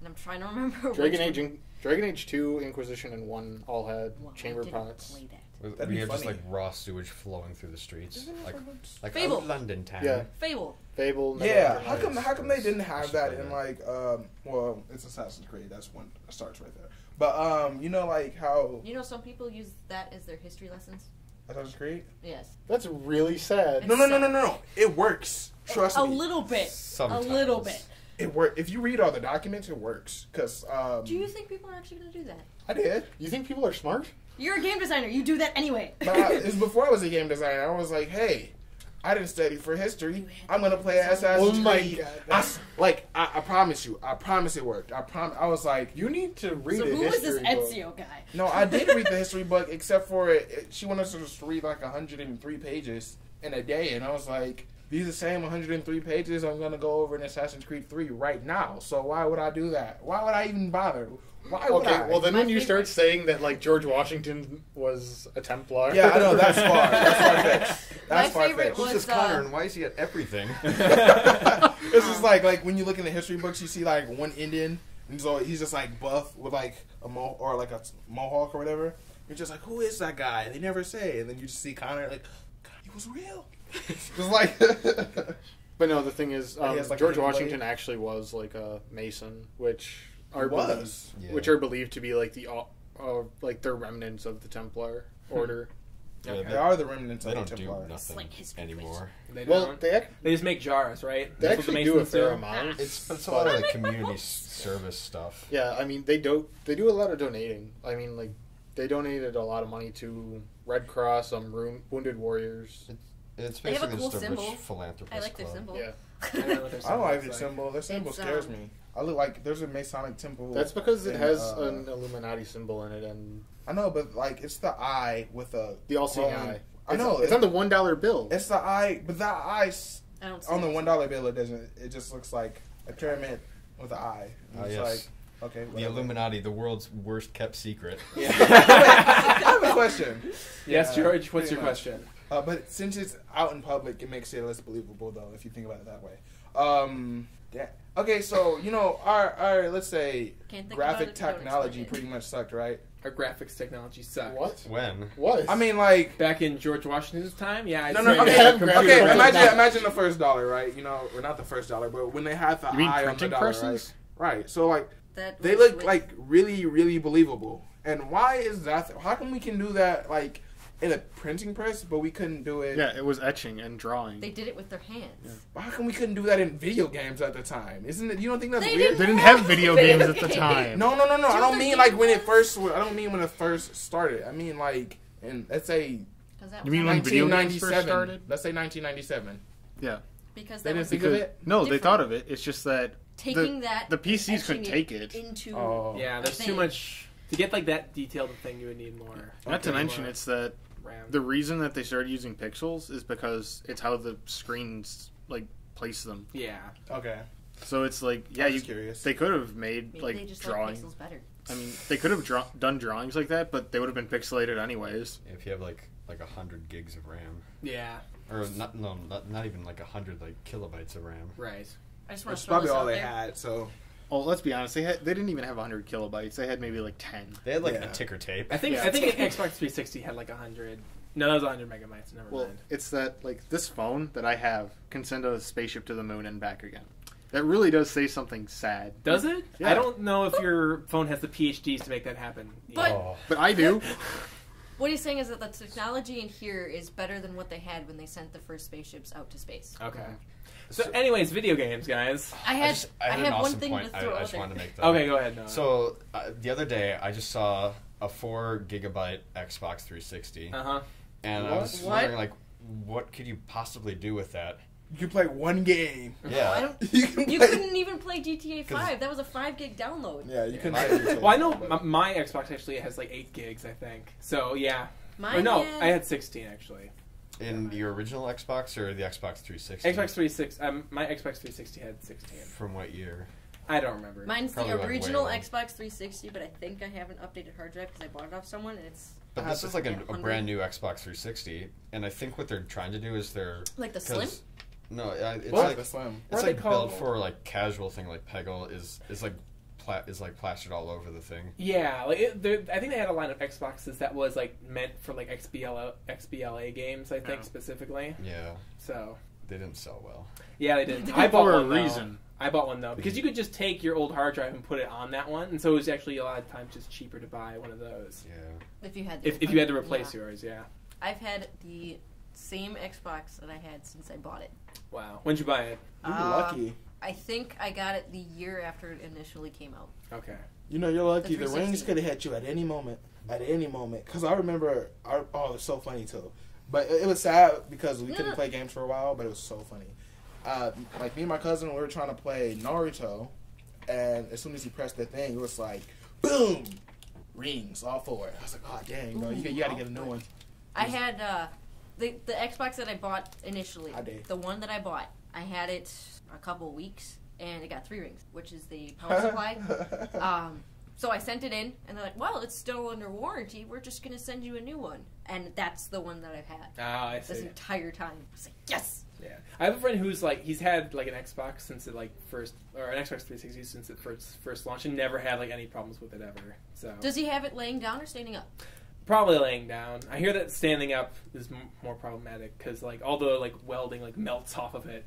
S3: and I'm trying to remember.
S5: Dragon Age 2, Inquisition, and 1 all had chamber
S3: I didn't
S5: pots.
S3: play that.
S4: That'd
S6: We
S4: be
S6: have just
S4: funny.
S6: like raw sewage flowing through the streets, like
S3: Fable.
S6: London town.
S5: Yeah.
S3: Fable.
S5: Fable.
S4: Yeah.
S5: Neverwinter
S4: How come they didn't have
S6: Should
S4: that
S6: play
S4: in
S6: that.
S4: like well, it's Assassin's Creed. That's one that starts right there. But you know like how
S3: You know, some people use that as their history lessons.
S4: Assassin's Creed?
S3: Yes.
S5: That's really sad.
S4: No. It works. Trust
S3: A
S4: me.
S3: little bit.
S6: Sometimes.
S3: A little bit.
S4: It works. If you read all the documents, it works. Cause
S3: Do you think people are actually going to do that?
S4: I did.
S5: You think people are smart?
S3: You're a game designer. You do that anyway.
S4: But it's before I was a game designer. I was like, hey, I didn't study for history. I'm gonna play Assassin's
S5: Oh my
S4: Creed.
S5: God.
S4: I promise you. I promise it worked. I was like,
S5: You need to read
S3: So
S5: a
S3: who was
S5: history
S3: this
S5: book.
S3: Ezio guy?
S4: no, I did read the history book, except for she wanted us to just read like 103 pages in a day, and I was like, these are the same 103 pages I'm gonna go over in Assassin's Creed 3 right now. So why would I do that? Why would I even bother? Why would
S5: Okay,
S4: I?
S5: well then
S3: My
S5: when you
S3: favorite-
S5: start saying that like George Washington was a Templar.
S4: Yeah, I know that's far. That's far-fetched. That's
S3: My favorite
S4: far-fetched.
S3: was-
S6: Who's this Connor and why is he at everything?
S4: This is like when you look in the history books, you see like one Indian, and so he's just like buff with like a like a mohawk or whatever. You're just like, who is that guy? They never say, and then you just see Connor like, God, he was real. Just like,
S5: But no, the thing is,
S4: He has, like,
S5: George
S4: a
S5: Washington
S4: blade.
S5: actually was like a Mason, which are
S4: was.
S5: believed,
S6: Yeah.
S5: which are believed to be like like the remnants of the Templar order.
S6: Yeah,
S4: they are the remnants
S6: They
S4: of
S6: don't
S4: the
S6: do
S4: Templar.
S6: nothing
S3: like history
S6: anymore.
S2: They
S5: Well,
S2: don't.
S5: they
S2: They just make jars, right?
S5: they
S2: That's what the
S5: actually do a
S2: Masons
S5: fair
S2: do?
S5: amount.
S6: It's a lot of like community service stuff.
S5: Yeah, I mean they do a lot of donating. I mean like they donated a lot of money to Red Cross, Wounded Warriors.
S6: It's
S3: They have a
S6: basically
S3: cool
S6: just a
S3: symbol.
S6: rich philanthropist
S3: I like their
S6: club.
S3: symbol.
S5: Yeah,
S2: I don't know what their
S4: I don't like
S2: symbol
S4: the
S2: is
S4: symbol. Their symbol
S3: It's,
S4: scares me. I look like there's a Masonic temple.
S5: that's because it
S4: in,
S5: has an Illuminati symbol in it and
S4: I know, but like it's the eye with a
S5: the all-seeing
S4: glowing-
S5: eye.
S4: I know
S5: it's on the $1 bill.
S4: It's the eye, but that eye
S3: I don't see
S4: on the
S3: it.
S4: $1 bill. It doesn't. It just looks like a pyramid with an eye. And
S6: Ah,
S4: it's
S6: yes.
S4: like okay.
S6: The
S4: whatever.
S6: Illuminati, the world's worst kept secret.
S4: Yeah. I have a question.
S2: Yes,
S4: Yeah,
S2: George. What's
S4: pretty
S2: your
S4: much.
S2: question?
S4: But since it's out in public, it makes it less believable, though, if you think about it that way. Yeah. Okay, so our let's say
S3: Can't think
S4: graphic
S3: about it, don't
S4: technology
S3: explain it.
S4: pretty much sucked, right?
S2: Our graphics technology sucked.
S5: What?
S6: When?
S5: What?
S4: I mean, like.
S2: Back in George Washington's time, yeah. I'd
S4: No,
S2: say
S4: okay,
S2: our
S5: okay,
S2: computers
S4: okay.
S2: were
S4: Imagine the first dollar, right? Or not the first dollar, but when they had the
S5: You mean
S4: eye on the
S5: printing
S4: dollar,
S5: presses?
S4: right? So like
S3: That
S4: they
S3: was
S4: look
S3: with-
S4: like really, really believable. And why is that? How come we can do that like in a printing press, but we couldn't do it?
S5: Yeah, it was etching and drawing.
S3: They did it with their hands.
S4: How come we couldn't do that in video games at the time? Isn't it? You don't think that's
S3: They
S4: weird?
S5: They didn't have video games at the time.
S4: No. I
S3: Do you
S4: don't
S3: know
S4: mean
S3: the
S4: like
S3: game
S4: when it
S3: was?
S4: first. I don't mean when it first started. I mean like in let's say
S3: 'Cause that
S5: You
S3: was
S5: mean
S3: how-
S5: when video games first
S4: 1997.
S5: started?
S4: Let's say 1997.
S5: Yeah.
S3: because
S4: They
S3: that
S4: didn't
S3: was
S4: think of it.
S5: No, they
S3: Different.
S5: thought of it. It's just that
S3: taking that
S5: the PCs couldn't
S3: etching
S5: take it.
S3: into
S4: Oh.
S2: Yeah, there's
S3: thing.
S2: too much to get like that detailed thing. You would need more.
S5: Not to mention,
S2: more
S5: it's that
S2: RAM.
S5: the reason that they started using pixels is because it's how the screens like place them.
S2: Yeah.
S4: Okay.
S5: So it's like, yeah,
S4: I'm
S5: you
S4: just curious.
S5: they could have made
S3: Maybe
S5: like
S3: they just
S5: drawings.
S3: like pixels better.
S5: I mean, they could have done drawings like that, but they would have been pixelated anyways.
S6: If you have like 100 gigs of RAM,
S2: Yeah.
S6: or not even like 100 like kilobytes of RAM.
S2: Right.
S3: I just want
S4: That's
S3: to throw
S4: probably
S3: this
S4: all
S3: out
S4: they
S3: there.
S4: had. So
S5: Oh, let's be honest. They didn't even have 100 kilobytes. They had maybe like 10.
S6: They had like a ticker tape.
S2: I think Xbox 360 had like 100. No, that was 100 megabytes. Never mind.
S5: It's that like this phone that I have can send a spaceship to the moon and back again. That really does say something sad.
S2: Does it?
S5: Yeah.
S2: I don't know if your phone has the PhDs to make that happen.
S3: But
S5: I do.
S3: What he's saying is that the technology in here is better than what they had when they sent the first spaceships out to space.
S2: Okay. So, anyways, video games, guys.
S3: I had
S6: an
S3: one
S6: awesome
S3: thing
S6: point.
S3: to throw
S6: I
S3: out
S6: just
S3: there.
S6: wanted to make that.
S2: Okay, go ahead. No.
S6: So the other day, I just saw a 4 gigabyte Xbox 360, and I was wondering, like, what could you possibly do with that?
S4: You can play one game.
S6: Yeah.
S3: You couldn't even play GTA 5. That was a 5 gig download.
S4: Yeah, you couldn't play GTA.
S2: Well, I know my Xbox actually has like 8 gigs, I think. So, yeah. I had 16, actually.
S6: In the original Xbox or the Xbox 360?
S2: Xbox 360. My Xbox 360 had 16.
S6: From what year?
S2: I don't remember.
S3: Mine's
S6: Probably
S3: the
S6: like
S3: original
S6: way old.
S3: Xbox 360, but I think I have an updated hard drive because I bought it off someone, and it's...
S6: But this is like a brand new Xbox 360, and I think what they're trying to do is they're...
S3: Like the Slim?
S6: No, it's
S4: What?
S6: like
S4: The Slim.
S6: It's
S2: What are
S6: like
S2: they
S6: built
S2: called?
S6: for like casual thing, like Peggle is like plastered all over the thing.
S2: Yeah, like I think they had a line of Xboxes that was like meant for like XBLA games, I think specifically.
S6: Yeah.
S2: So
S6: they didn't sell well.
S2: Yeah, they didn't. I bought one
S5: for a reason.
S2: I bought one though because you could just take your old hard drive and put it on that one, and so it was actually a lot of times just cheaper to buy one of those.
S6: Yeah.
S3: If you had
S2: if you had to replace yours, yeah.
S3: I've had the same Xbox that I had since I bought it.
S2: Wow. When'd you buy it?
S4: You're lucky.
S3: I think I got it the year after it initially came out.
S2: Okay.
S4: You know, you're lucky.
S3: The
S4: The rings
S3: 360.
S4: could have hit you at any moment. At any moment. Because I remember... it's so funny, too. But it was sad because we couldn't play games for a while, but it was so funny. Like, me and my cousin, we were trying to play Naruto, and as soon as he pressed the thing, it was like, boom! Rings, all four. I was like, oh, dang, bro, you got to get a new one.
S3: I had the Xbox that I bought initially.
S4: I did.
S3: The one that I bought, I had it a couple weeks, and it got 3 rings, which is the power supply. So I sent it in, and they're like, well, it's still under warranty. We're just going to send you a new one. And that's the one that I've had.
S2: Ah, I see.
S3: This entire time. I was like, yes!
S2: Yeah. I have a friend who's like, he's had like an Xbox since it like first, or an Xbox 360 since it first launched, and never had like any problems with it ever. So.
S3: Does he have it laying down or standing up?
S2: Probably laying down. I hear that standing up is more problematic because like all the like welding like melts off of it.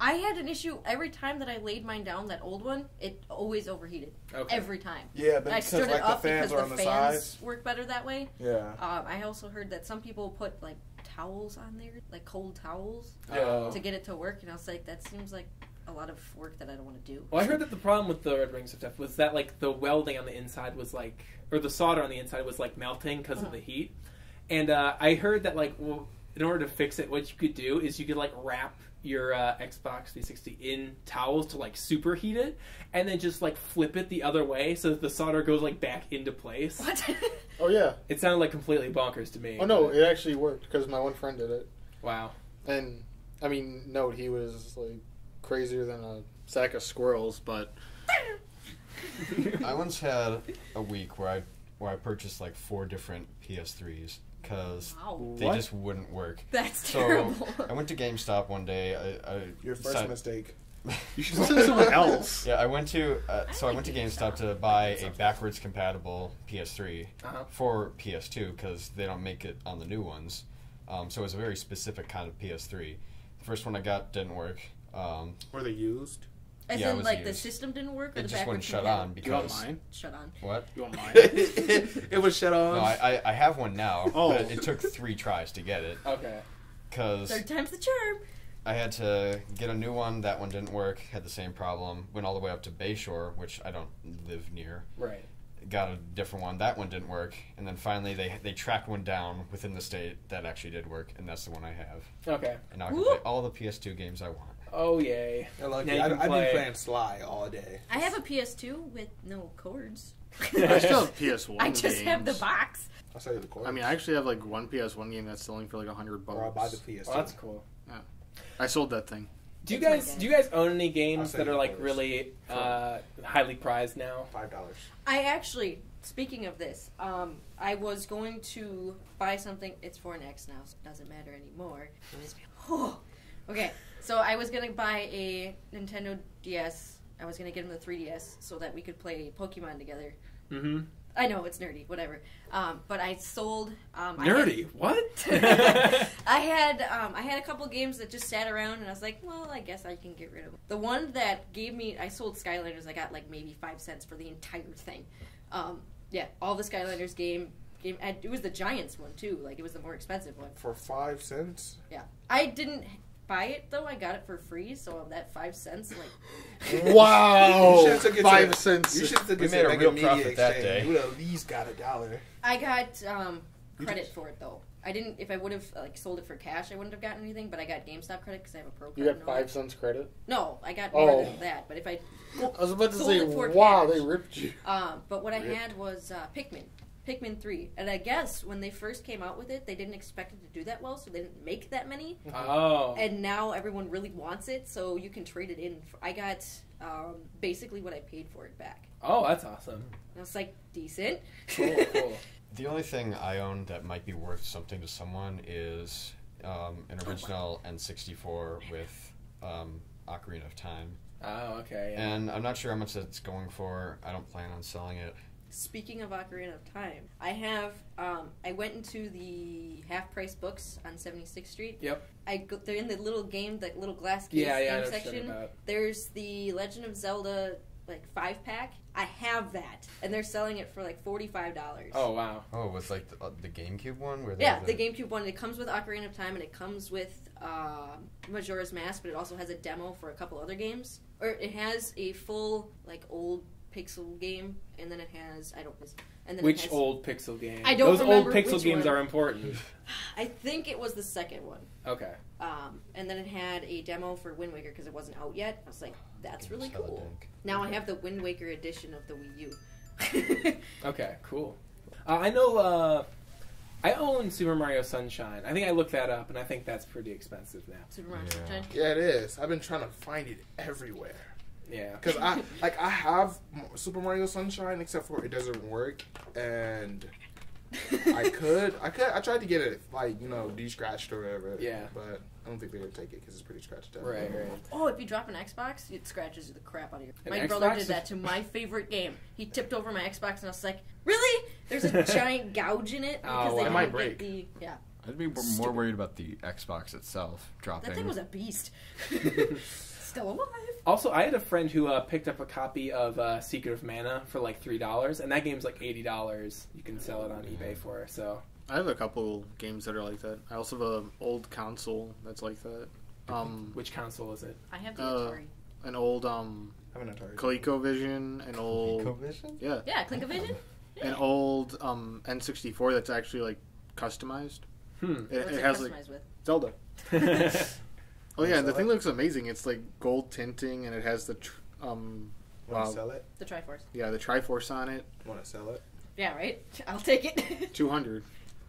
S3: I had an issue every time that I laid mine down, that old one, it always overheated.
S2: Okay.
S3: Every time.
S4: Yeah, but
S3: I
S4: because
S3: stood
S4: like
S3: it up
S4: the fans
S3: because
S4: are on
S3: the
S4: the
S3: fans
S4: sides.
S3: work better that way.
S4: Yeah.
S3: I also heard that some people put like towels on there, like cold towels,
S2: Yeah.
S3: to get it to work, and I was like, that seems like a lot of work that I don't want to do.
S2: Well, I heard that the problem with the red rings and stuff was that like the welding on the inside was like, or the solder on the inside was like melting because of the heat. And I heard that like, well, in order to fix it, what you could do is you could like wrap your Xbox 360 in towels to like superheat it, and then just like flip it the other way so that the solder goes like back into place.
S3: What?
S5: Oh yeah.
S2: It sounded like completely bonkers to me.
S5: Oh no, it actually worked because my one friend did it.
S2: Wow.
S5: And I mean, note he was like crazier than a sack of squirrels, but
S6: I once had a week where I purchased like 4 different PS3s because
S3: Wow.
S6: they just wouldn't work.
S3: That's
S6: So
S3: terrible.
S6: I went to GameStop one day.
S4: Your first mistake.
S5: you should listen to someone else.
S6: Yeah, I went to GameStop to buy a backwards compatible PS3 for PS2 because they don't make it on the new ones. So it was a very specific kind of PS3. The first one I got didn't work.
S4: Were they used?
S3: As
S6: Yeah, it
S3: in,
S6: was
S3: like, the
S6: used.
S3: system didn't work? Or
S6: It
S3: the
S6: just wouldn't
S3: backwards
S6: shut
S3: compatible?
S6: on
S5: You want
S6: because
S5: mine?
S3: Shut on.
S6: what?
S5: You want mine?
S4: It was shut on.
S6: No, I have one now.
S5: Oh.
S6: But it took 3 tries to get it
S2: Okay.
S6: because
S3: Third time's the charm.
S6: I had to get a new one. That one didn't work. Had the same problem. Went all the way up to Bayshore, which I don't live near.
S2: Right.
S6: Got a different one. That one didn't work. And then finally they tracked one down within the state that actually did work, and that's the one I have.
S2: Okay.
S6: And now I can play all the PS2 games I want.
S2: Oh yay.
S4: You're lucky.
S2: Now you can
S4: I've
S2: play-
S4: been playing Sly all day.
S3: I have a PS2 with no cords.
S5: I still have PS1
S3: I just have the
S5: games.
S3: box.
S4: I'll sell you the cord.
S5: I mean, I actually have like one PS1 game that's selling for like $100.
S4: or I'll buy the PS2.
S2: Well, that's cool.
S5: I sold that thing.
S2: Do you
S3: It's my
S2: guys own any
S4: I'll
S2: games
S4: send
S2: that
S4: you
S2: are like
S4: those.
S2: really highly prized now?
S4: $5.
S3: I actually, speaking of this, I was going to buy something. It's for an X now, so it doesn't matter anymore. Okay, so I was going to buy a Nintendo DS I was gonna get him the 3DS so that we could play Pokemon together.
S2: Mm-hmm.
S3: I know it's nerdy, whatever. But I sold.
S2: Nerdy? What?
S3: I had a couple games that just sat around, and I was like, well, I guess I can get rid of them. The one that gave me, I sold Skylanders. I got like maybe 5 cents for the entire thing. Yeah, all the Skylanders game. It was the Giants one too. Like it was the more expensive one.
S4: For 5 cents.
S3: Yeah, I didn't buy it though. I got it for free, so that 5 cents, like.
S5: Wow,
S4: You took it
S5: 5 cents.
S4: You should have took
S6: We
S4: it
S6: made
S4: to
S6: a
S4: Mega
S6: real
S4: Media
S6: profit that
S4: Exchange.
S6: day.
S4: You would have at least got $1.
S3: I got credit for it though. I didn't. If I would have like sold it for cash, I wouldn't have gotten anything. But I got GameStop credit because I have a pro card.
S5: You got
S3: and all
S5: 5
S3: that.
S5: cents credit?
S3: No, I got more than that. But if I
S5: was about to
S3: sold
S5: say,
S3: it for
S5: wow,
S3: cash.
S5: they ripped you.
S3: But what I had was Pikmin 3. And I guess when they first came out with it, they didn't expect it to do that well, so they didn't make that many.
S2: Oh.
S3: And now everyone really wants it, so you can trade it in. I got basically what I paid for it back.
S2: Oh, that's awesome.
S3: And I was like, decent.
S2: Cool, cool.
S6: The only thing I own that might be worth something to someone is an original N64 with Ocarina of Time.
S2: Oh, okay. Yeah.
S6: And I'm not sure how much that's going for. I don't plan on selling it.
S3: Speaking of Ocarina of Time, I have, I went into the half-price books on 76th Street.
S2: Yep.
S3: They're in the little game, the little glass case
S2: Yeah, I
S3: game
S2: know what you're
S3: section.
S2: talking about.
S3: There's the Legend of Zelda, like, 5-pack. I have that, and they're selling it for, like, $45.
S2: Oh, wow.
S6: Oh, with like the GameCube one? Where
S3: Yeah, the GameCube one. It comes with Ocarina of Time, and it comes with Majora's Mask, but it also has a demo for a couple other games. Or it has a full, like, old pixel game, and then it has
S2: Which old pixel game?
S3: I don't
S2: Those
S3: remember
S2: old pixel
S3: which
S2: games
S3: one.
S2: are important.
S3: I think it was the second one.
S2: Okay.
S3: And then it had a demo for Wind Waker because it wasn't out yet. I was like, that's really
S6: Hella
S3: cool.
S6: dank.
S3: Now I have the Wind Waker edition of the Wii U.
S2: Okay, cool. I know, I own Super Mario Sunshine. I think I looked that up, and I think that's pretty expensive now.
S3: Super Mario
S6: Yeah.
S3: Sunshine.
S4: Yeah, it is. I've been trying to find it everywhere.
S2: Yeah.
S4: Because I have Super Mario Sunshine, except for it doesn't work, and I tried to get it like de-scratched or whatever.
S2: Yeah.
S4: But I don't think they would take it because it's pretty scratched out.
S2: Right.
S3: Oh, if you drop an Xbox, it scratches the crap out of you.
S2: An
S3: My brother
S2: Xbox?
S3: did that to my favorite game. He tipped over my Xbox, and I was like, really? There's a giant gouge in it because
S2: Oh,
S3: they
S2: wow.
S4: It might
S3: didn't
S4: break.
S3: get the yeah.
S7: I'd be more worried about the Xbox itself dropping.
S3: That thing was a beast. Still alive.
S2: Also, I had a friend who picked up a copy of Secret of Mana for like $3, and that game's like $80. You can sell it on eBay for. So
S5: I have a couple games that are like that. I also have an old console that's like that.
S2: which console is it?
S3: I have the Atari.
S5: An old
S4: I'm an Atari.
S5: ColecoVision, an old
S6: ColecoVision?
S5: yeah,
S3: Yeah, ColecoVision.
S5: an old N64 that's actually like customized.
S2: Hmm.
S5: It
S3: What's it
S5: has like
S3: customized with?
S5: Zelda. Oh yeah,
S4: Wanna
S5: and the
S4: sell
S5: thing
S4: it?
S5: looks amazing. It's like gold tinting, and it has the
S4: Want to sell it?
S3: The Triforce.
S5: yeah, the Triforce on it.
S4: Want to sell it?
S3: Yeah, right. I'll take it.
S5: 200.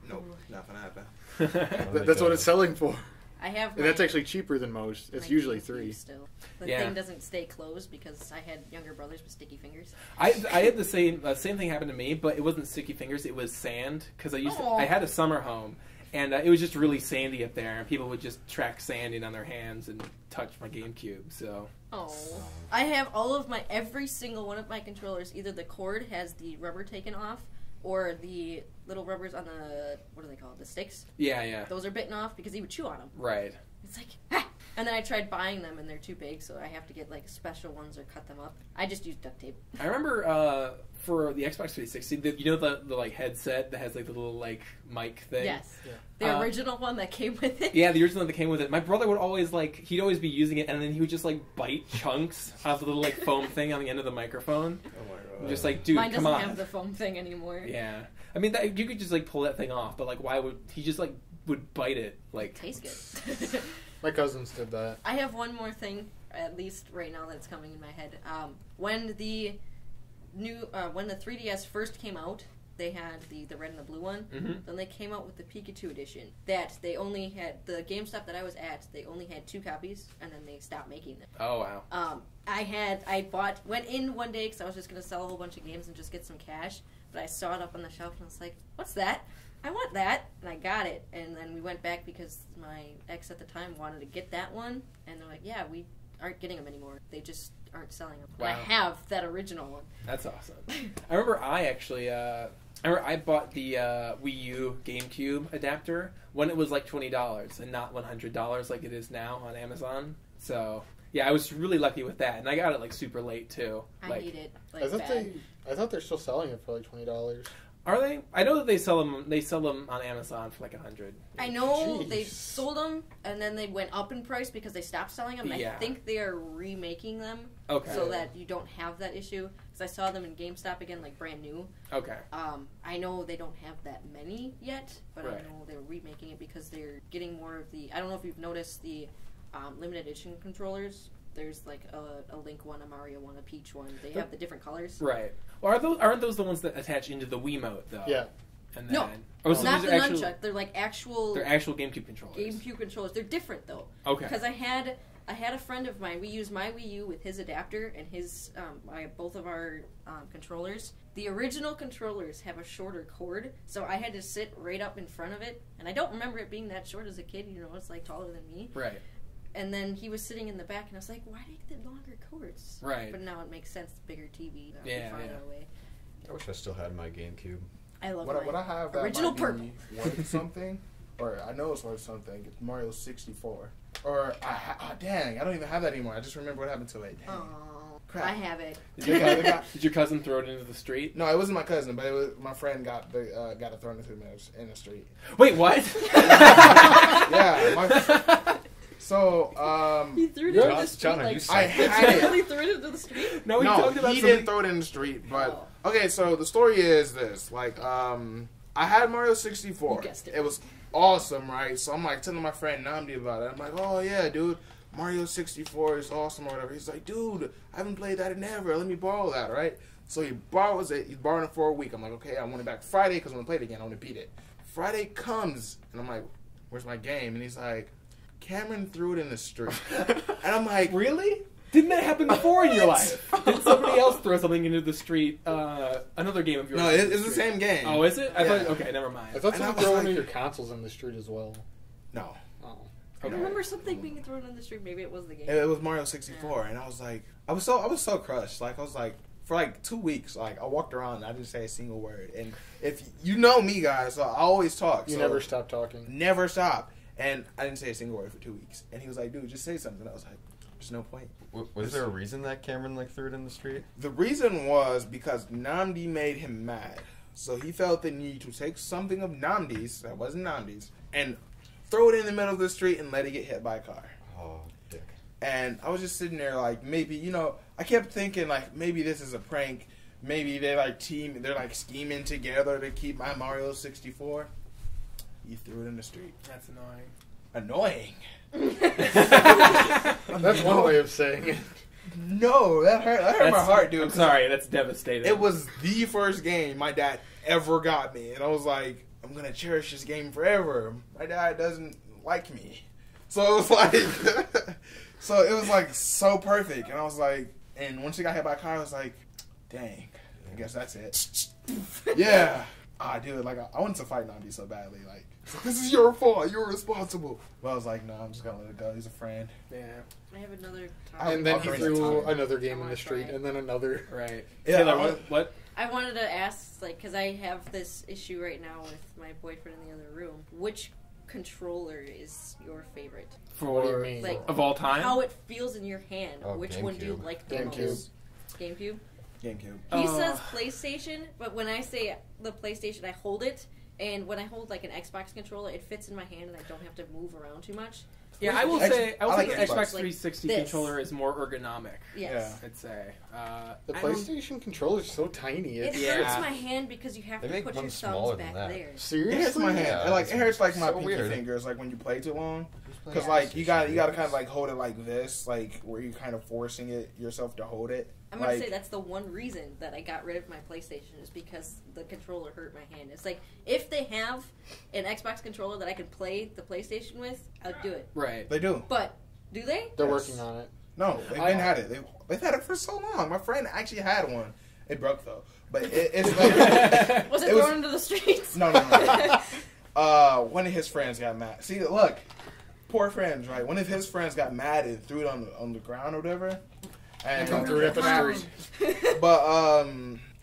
S4: Nope, not gonna happen.
S5: That's what it's selling for.
S3: I have.
S5: And that's actually cheaper than most. It's
S3: my
S5: usually
S3: GameCube
S5: 3.
S3: Still, the
S2: Yeah.
S3: thing doesn't stay closed because I had younger brothers with sticky fingers.
S2: I had the same thing happen to me, but it wasn't sticky fingers. It was sand because
S3: Aw.
S2: I had a summer home, and it was just really sandy up there, and people would just track sand in on their hands and touch my GameCube. So
S3: Oh, I have every single one of my controllers. Either the cord has the rubber taken off, or the little rubbers on the what are they called? The sticks.
S2: yeah,
S3: Those are bitten off because he would chew on them.
S2: right.
S3: It's like, ah! And then I tried buying them, and they're too big, so I have to get like special ones or cut them up. I just use duct tape.
S2: I remember for the Xbox 360, the like headset that has like the little like mic thing.
S3: Yes,
S5: Yeah.
S3: the original one that came with it.
S2: Yeah, the original that came with it. My brother would always he'd always be using it, and then he would just like bite chunks off the little like foam thing on the end of the microphone.
S4: Oh my
S2: I'm
S4: god.
S2: just like, dude,
S3: Mine
S2: come
S3: doesn't
S2: on.
S3: have the foam thing anymore.
S2: Yeah, I mean you could just like pull that thing off, but like why would he just like would bite it like?
S3: Tastes good.
S5: My cousins did that.
S3: I have one more thing, at least right now, that's coming in my head. When the 3DS first came out, they had the red and the blue one.
S2: Mm-hmm.
S3: Then they came out with the Pikachu edition. That they only had the GameStop that I was at. They only had 2 copies, and then they stopped making them.
S2: Oh wow.
S3: Went in one day because I was just gonna sell a whole bunch of games and just get some cash. But I saw it up on the shelf and I was like, "What's that? I want that," and I got it. And then we went back because my ex at the time wanted to get that one, and they're like, "Yeah, we aren't getting them anymore. They just aren't selling them.
S2: Wow.
S3: And I have that original one.
S2: That's awesome. I remember I bought the Wii U GameCube adapter when it was like $20 and not $100 like it is now on Amazon. So yeah, I was really lucky with that, and I got it like super late too.
S3: I need it. Like,
S5: I thought they're still selling it for like $20.
S2: Are they? I know that they sell them. They sell them on Amazon for like $100.
S3: I know
S5: Jeez.
S3: they sold them, and then they went up in price because they stopped selling them.
S2: Yeah.
S3: I think they are remaking them so that you don't have that issue. Because I saw them in GameStop again, like brand new.
S2: Okay.
S3: I know they don't have that many yet, but
S2: Right.
S3: I know they're remaking it because they're getting more of the. I don't know if you've noticed the limited edition controllers. There's like a Link one, a Mario one, a Peach one. They have the different colors.
S2: Right. Well, aren't those the ones that attach into the Wiimote though?
S5: Yeah.
S2: And then,
S3: No,
S2: so
S3: not
S2: these
S3: the
S2: are actual,
S3: nunchuck. They're like actual.
S2: They're actual GameCube controllers.
S3: GameCube controllers. They're different though.
S2: Okay.
S3: Because I had a friend of mine. We used my Wii U with his adapter and his both of our controllers. The original controllers have a shorter cord, so I had to sit right up in front of it. And I don't remember it being that short as a kid. You know, it's like taller than me.
S2: Right.
S3: And then he was sitting in the back, and I was like, "Why do you get the longer cords?"
S2: Right.
S3: But now it makes sense. The bigger TV.
S2: Yeah,
S3: farther
S2: yeah.
S3: away.
S6: I wish I still had my GameCube.
S3: I love
S4: What I have that
S3: original
S4: might
S3: purple.
S4: be worth something, or I know it's worth something. It's Mario 64. Or dang, I don't even have that anymore. I just remember what happened to it. Dang.
S3: Oh,
S4: Crap.
S3: I have it.
S2: Did your cousin throw it into the street?
S4: No, it wasn't my cousin, but it was my friend got it thrown into in the street.
S2: Wait, what?
S4: Yeah.
S3: He threw it into the street.
S6: John, are you
S3: Like,
S6: saying-
S4: I had it.
S3: really threw it into the street.
S2: No, he talked about
S4: he
S2: something.
S4: didn't throw it in the street. But okay, so the story is this: like, I had Mario 64.
S3: You guessed it.
S4: It was awesome, right? So I'm like telling my friend Namdi about it. I'm like, oh yeah, dude, Mario 64 is awesome or whatever. He's like, dude, I haven't played that in ever. Let me borrow that, right? So he borrows it. He's borrowing it for a week. I'm like, okay, I want it back Friday because I want to play it again. I want to beat it. Friday comes, and I'm like, where's my game? And he's like, Cameron threw it in the street. And I'm like,
S2: Really? Didn't that happen before in your life? Did somebody else throw something into the street? Another game of yours?
S4: no, it's the same game.
S2: Oh, is it? I
S4: Yeah.
S2: thought. Okay, never mind.
S5: I thought
S4: And I
S5: someone
S4: was
S5: threw one of
S4: like-
S5: your consoles in the street as well.
S4: No.
S5: Oh.
S3: I remember something being thrown in the street. Maybe it was the game.
S4: It was Mario 64, and I was like, I was so crushed. Like, I was like, for like 2 weeks, like, I walked around and I didn't say a single word. And if you know me, guys, so I always talk.
S5: You
S4: so
S5: never stop talking.
S4: Never stop. And I didn't say a single word for 2 weeks. And he was like, dude, just say something. I was like, there's no point.
S6: Was there a reason that Cameron like threw it in the street?
S4: The reason was because Namdi made him mad. So he felt the need to take something of Namdi's, that wasn't Namdi's, and throw it in the middle of the street and let it get hit by a car.
S6: Oh, dick.
S4: And I was just sitting there like, maybe, you know, I kept thinking like, maybe this is a prank. Maybe they're like scheming together to keep my Mario 64. He threw it in the street.
S2: That's annoying.
S4: Annoying.
S5: That's one way of saying it.
S4: No, that hurt my heart, dude.
S2: I'm sorry, that's devastating.
S4: It was the first game my dad ever got me. And I was like, I'm going to cherish this game forever. My dad doesn't like me. So it was like, so perfect. And I was like, and once he got hit by a car, I was like, dang, I guess that's it. Yeah. Dude, like, I wanted to fight Nandi so badly. Like, this is your fault. You're responsible. But I was like, no, I'm just going to let it go. He's a friend.
S2: Yeah.
S3: I have another.
S5: And then he
S4: Ocarina of
S5: threw
S4: Time.
S5: another game in
S3: I
S5: the street,
S3: wanna try
S5: and then another.
S2: Right.
S4: Yeah,
S2: Taylor, what?
S3: I wanted to ask, like, because I have this issue right now with my boyfriend in the other room. Which controller is your favorite?
S2: For
S5: What do you mean?
S3: Like,
S2: of all time?
S3: how it feels in your hand.
S6: Oh,
S3: Which one do you
S6: GameCube.
S3: like the
S5: GameCube.
S3: most? GameCube?
S4: GameCube.
S3: He says PlayStation, but when I say the PlayStation, I hold it. And when I hold like an Xbox controller, it fits in my hand, and I don't have to move around too much.
S2: Yeah, I will
S4: X-
S2: say
S4: I like
S2: the
S4: Xbox.
S2: Xbox 360
S3: Like this.
S2: controller is more ergonomic.
S3: Yes.
S2: I'd say.
S5: The
S2: I don't-
S5: PlayStation controller is so tiny.
S3: It
S5: It's
S2: Yeah.
S3: hurts my hand because you have
S6: They
S3: to
S6: make
S3: put
S6: one
S3: your
S6: smaller
S3: thumbs
S6: than
S3: back
S6: that.
S3: there.
S5: seriously.
S4: It hurts my hand.
S6: Yeah,
S4: It hurts like my
S6: so
S4: pinky
S6: weird.
S4: fingers, like when you play too long.
S6: Who's
S4: Because
S6: playing
S4: like you got to
S6: PlayStation?
S4: kind of like hold it like this, like where you kind of forcing it yourself to hold it.
S3: I'm gonna
S4: Like,
S3: say that's the one reason that I got rid of my PlayStation is because the controller hurt my hand. It's like if they have an Xbox controller that I could play the PlayStation with, I'd do it.
S2: Right.
S4: they do.
S3: But do they?
S5: They're
S4: Yes.
S5: working on it.
S4: No, they've been had it. They've had it for so long. My friend actually had one. It broke though, but it's like
S3: Was it,
S4: It was-
S3: thrown into the streets?
S4: no. One of his friends got mad. See, look, poor friends, right? One of his friends got mad and threw it on the ground or whatever. And
S5: come through it up the street.
S4: But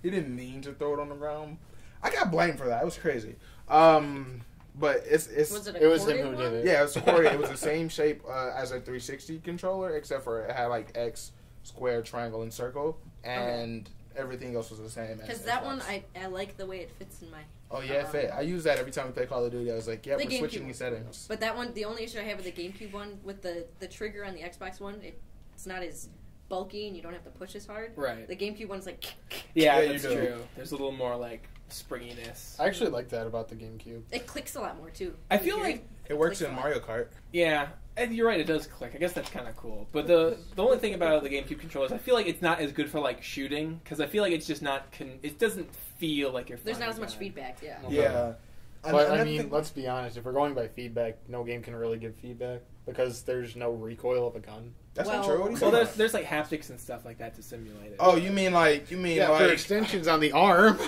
S4: he didn't mean to throw it on the ground. I got blamed for that. It was crazy. But it's
S3: it
S5: was him who did it.
S4: Yeah, it was accordion. It was the same shape as a 360 controller, except for it had like X, square, triangle, and circle, and everything else was the same.
S3: Because that one, I like the way it fits in my.
S4: Oh yeah, it fit. I use that every time we play Call of Duty. I was like, yeah, we're switching these settings.
S3: But that one, the only issue I have with the GameCube one, with the trigger on the Xbox one, it's not as bulky and you don't have to push as hard.
S2: Right.
S3: The GameCube one's like.
S2: Yeah, that's true. There's a little more like springiness.
S5: I actually like that about the GameCube.
S3: It clicks a lot more too.
S2: I feel like
S4: it works in Mario Kart.
S2: Yeah, and you're right. It does click. I guess that's kind of cool. But the only thing about the GameCube controller is I feel like it's not as good for like shooting because I feel like it's just not. It doesn't feel like you're.
S3: There's not as much feedback. Yeah.
S4: Yeah.
S5: But I mean, let's be honest. If we're going by feedback, no game can really give feedback because there's no recoil of a gun.
S4: That's not true.
S2: Well, there's like haptics and stuff like that to simulate it.
S4: Oh, you mean like
S5: for extensions on the arm.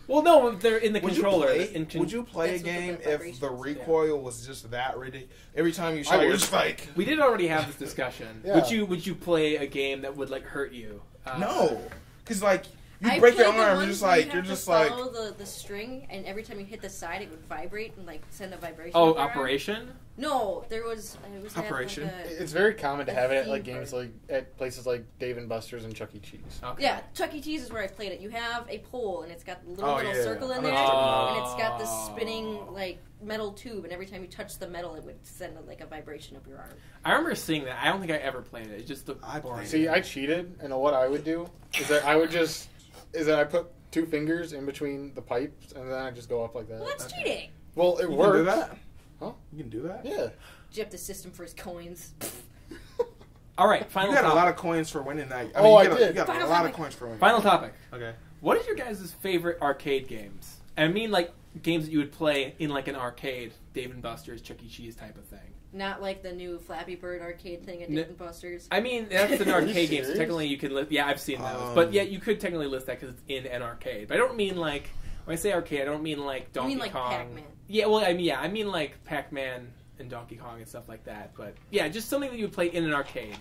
S2: Well, no, they're in the controller.
S4: Would you play a game if the recoil was just that ridiculous? Every time you shot, you're just like.
S2: We did already have this discussion.
S5: Yeah.
S2: Would you play a game that would like hurt you?
S4: No, because like. You break your arm, you're just like
S3: follow the string, and every time you hit the side, it would vibrate and like send a vibration.
S2: Oh, Operation?
S3: No, there was
S4: Operation.
S3: Like
S5: it's very common to have it at like games like at places like Dave and Buster's and Chuck E. Cheese.
S3: Okay. Yeah, Chuck E. Cheese is where I played it. You have a pole, and it's got a little circle in there, and it's got this spinning like metal tube, and every time you touch the metal, it would send like a vibration up your arm.
S2: I remember seeing that. I don't think I ever played it. It just looked boring.
S5: See, I cheated, and what I would do is that I put 2 fingers in between the pipes, and then I just go up like that.
S3: Well, that's cheating.
S5: Well, it
S4: works.
S5: works.
S4: You can do that?
S5: Huh?
S4: You can do that?
S5: Yeah.
S3: Gypped the system for his coins.
S2: All right, final topic.
S4: You got a lot of coins for winning that.
S5: I did.
S4: You got a lot of coins for winning.
S2: Final topic.
S4: Okay.
S2: What is your guys' favorite arcade games? And I mean like games that you would play in like an arcade, Dave and Buster's, Chuck E. Cheese type of thing.
S3: Not like the new Flappy Bird arcade thing at Dave & Buster's.
S2: I mean, that's an arcade game, so technically you could list... Yeah, I've seen those. But yeah, you could technically list that because it's in an arcade. But I don't mean like... When I say arcade, I don't mean like Donkey Kong.
S3: You mean like Pac-Man.
S2: Yeah, well, I mean like Pac-Man and Donkey Kong and stuff like that. But yeah, just something that you would play in an arcade.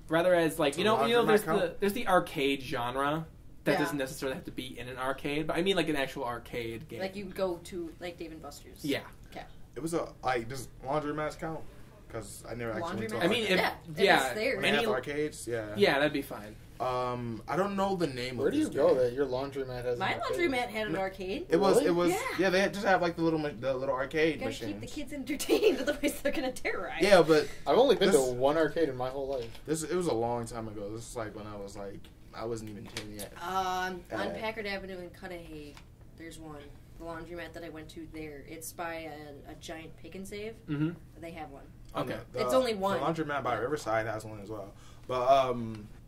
S2: Rather as like, there's the arcade genre. That doesn't necessarily have to be in an arcade. But I mean like an actual arcade game.
S3: Like you go to like Dave & Buster's.
S2: Yeah.
S3: Okay.
S4: It was does laundromats count? Because I never actually went to
S2: I mean,
S3: it's there.
S4: Any arcades? Yeah.
S2: Yeah, that'd be fine.
S4: I don't know the name
S5: Where
S4: of this
S5: do you go that your laundromat has
S3: My laundromat had an arcade.
S4: It was,
S3: yeah,
S4: they just have like the little arcade
S3: you
S4: machines.
S3: Keep the kids entertained, otherwise they're going to terrorize.
S4: Yeah, but...
S5: I've only been to one arcade in my whole life.
S4: It was a long time ago. This is like when I was like... I wasn't even 10 yet.
S3: On Packard Avenue in Cudahy, there's one. The laundromat that I went to there. It's by a giant pick and save.
S2: Mm-hmm.
S3: They have one.
S2: Okay.
S3: It's only one.
S4: The laundromat by Riverside has one as well. But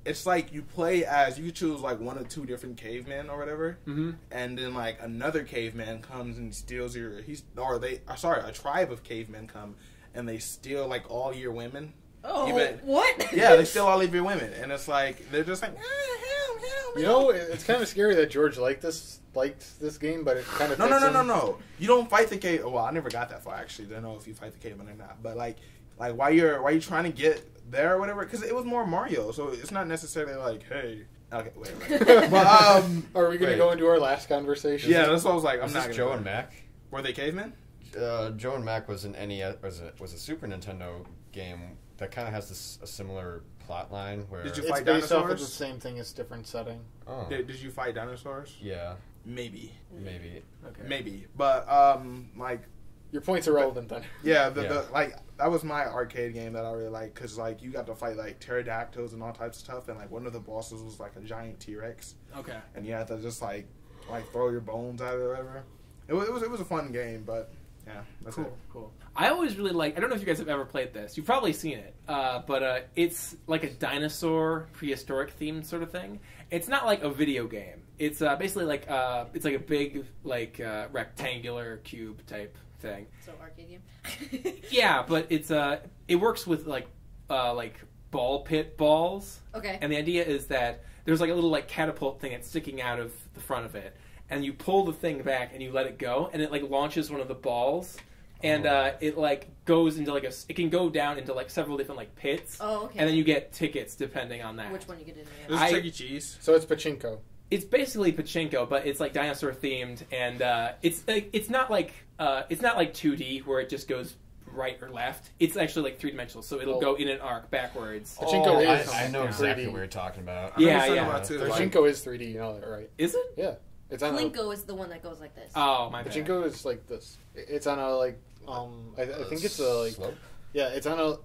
S4: it's like you play as... You choose like 1 or 2 different cavemen or whatever.
S2: Mm-hmm.
S4: And then like another caveman comes and steals your... a tribe of cavemen come and they steal like all your women.
S3: Oh, what?
S4: Yeah, they steal all of your women. And it's like... They're just like...
S5: You know, it's kind of scary that George liked this game, but it kind of
S4: No. You don't fight the cave. Well, I never got that far actually. Don't know if you fight the caveman or not. But like why you trying to get there or whatever? Because it was more Mario, so it's not necessarily like, hey. Okay, wait. But
S5: are we going to go into our last conversation?
S4: Yeah, that's what I was like. I'm not.
S6: Joe and Mac.
S4: Were they cavemen?
S6: Joe and Mac was an NES. Was a Super Nintendo game that kind of has a similar plot line where
S4: did you
S5: it's
S4: fight
S5: based
S4: dinosaurs?
S5: Off of the same thing, it's different setting.
S6: Oh.
S4: Did you fight dinosaurs?
S6: Yeah.
S4: Maybe.
S2: Okay.
S4: Maybe. But like
S5: your points are relevant then.
S4: Yeah, that was my arcade game that I really liked because like you got to fight like pterodactyls and all types of stuff, and like one of the bosses was like a giant T-Rex.
S2: Okay.
S4: And you had to just like throw your bones at it or whatever. It was a fun game, but yeah, that's
S2: cool.
S4: it.
S2: Cool. I always really like. I don't know if you guys have ever played this. You've probably seen it, but it's like a dinosaur prehistoric themed sort of thing. It's not like a video game. It's basically like it's like a big rectangular cube type thing.
S3: So arcade game.
S2: Yeah, but it works with like ball pit balls.
S3: Okay.
S2: And the idea is that there's like a little like catapult thing that's sticking out of the front of it, and you pull the thing back and you let it go, and it like launches one of the balls and it like goes into like it can go down into like several different like pits.
S3: Oh, okay.
S2: And then you get tickets depending on that.
S3: Which one you get in the
S4: This is Chuck E. Cheese.
S5: So it's pachinko.
S2: It's basically pachinko, but it's like dinosaur themed, and it's not like 2D where it just goes right or left. It's actually like 3-dimensional, so it'll go in an arc backwards.
S5: Pachinko is
S6: I know
S5: 3D.
S6: exactly what you're talking about.
S2: Yeah.
S5: Pachinko is 3D. You know that, right?
S2: Is it?
S5: Yeah. It's on
S3: Plinko is the one that goes like this.
S2: Oh, my bad.
S5: Pachinko is like this. It's on a like I think it's a like
S6: slope?
S5: yeah. It's on a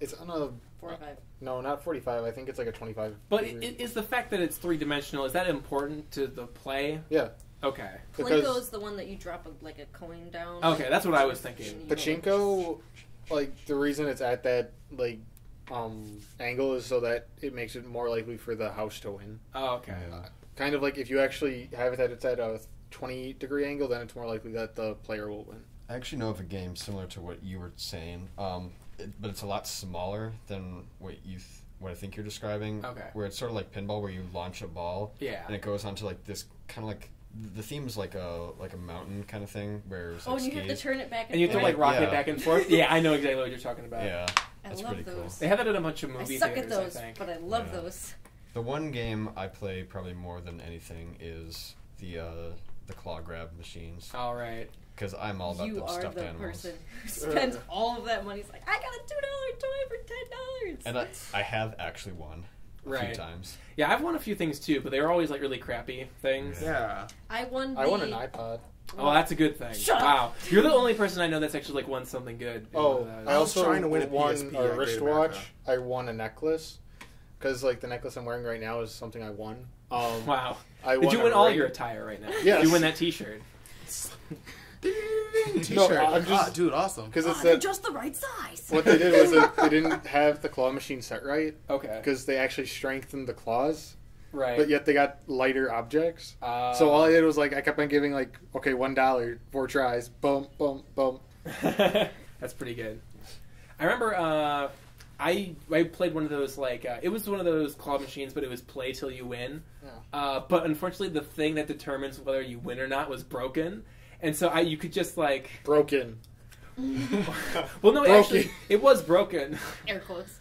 S3: 45.
S5: no, not 45. I think it's like a 25.
S2: But is the fact that it's 3-dimensional, is that important to the play?
S5: Yeah.
S2: Okay.
S3: Plinko is the one that you drop like a coin down.
S2: Okay, that's what I was thinking.
S5: Pachinko, like the reason it's at that like angle is so that it makes it more likely for the house to win.
S2: Oh, okay.
S5: Kind of like if you actually have it that it's at a 20-degree angle, then it's more likely that the player will win.
S6: I actually know of a game similar to what you were saying, but it's a lot smaller than what I think you're describing.
S2: Okay.
S6: Where it's sort of like pinball, where you launch a ball,
S2: Yeah.
S6: and it goes onto like this kind of like the theme is like a mountain kind of thing where it's
S3: Oh,
S6: like
S3: and you have to turn it back
S2: And you have to like rock it
S6: Yeah.
S2: back and forth. Yeah, I know exactly what you're talking about.
S6: Yeah,
S3: I
S6: that's
S3: love
S6: pretty cool.
S3: those.
S2: They have that in a bunch of
S3: I
S2: movie
S3: suck
S2: theaters,
S3: at those,
S2: I think.
S3: but I love
S6: Yeah.
S3: those.
S6: The one game I play probably more than anything is the claw grab machines,
S2: All right.
S6: because I'm all about
S3: You
S6: the
S3: are
S6: stuffed
S3: the
S6: animals.
S3: person who spends all of that money. He's like, I got a $2 toy for $10.
S6: And I have actually won a
S2: Right.
S6: few times.
S2: Yeah, I've won a few things too, but they were always like really crappy things.
S4: Yeah.
S3: I won
S5: an iPod.
S2: Oh, that's a good thing.
S3: Shut up.
S2: Wow. You're the only person I know that's actually like won something good.
S5: Oh, I
S4: I was
S5: also
S4: trying to win a
S5: won
S4: PSP, I
S5: a
S4: gave it
S5: wristwatch.
S4: back.
S5: I won a necklace because like the necklace I'm wearing right now is something I won.
S2: Wow.
S5: I
S2: Did
S5: won
S2: you win
S5: a
S2: all
S5: ring.
S2: your attire right now?
S5: Yes.
S2: Did you win that T-shirt?
S4: T-shirt.
S5: I'm just-
S4: dude, awesome.
S5: Because it's
S3: they're
S5: that
S3: just the right size.
S5: what they did was they didn't have the claw machine set right
S2: Okay.
S5: because they actually strengthened the claws,
S2: Right.
S5: but yet they got lighter objects. So all I did was like I kept on giving like okay $1 4 tries, boom, boom, boom.
S2: That's pretty good. I remember I played one of those like it was one of those claw machines, but it was play till you win.
S5: Yeah.
S2: But unfortunately, the thing that determines whether you win or not was broken, and so you could just like
S5: Broken.
S2: well, no,
S5: Broken.
S2: actually, it was broken.
S3: Air quotes.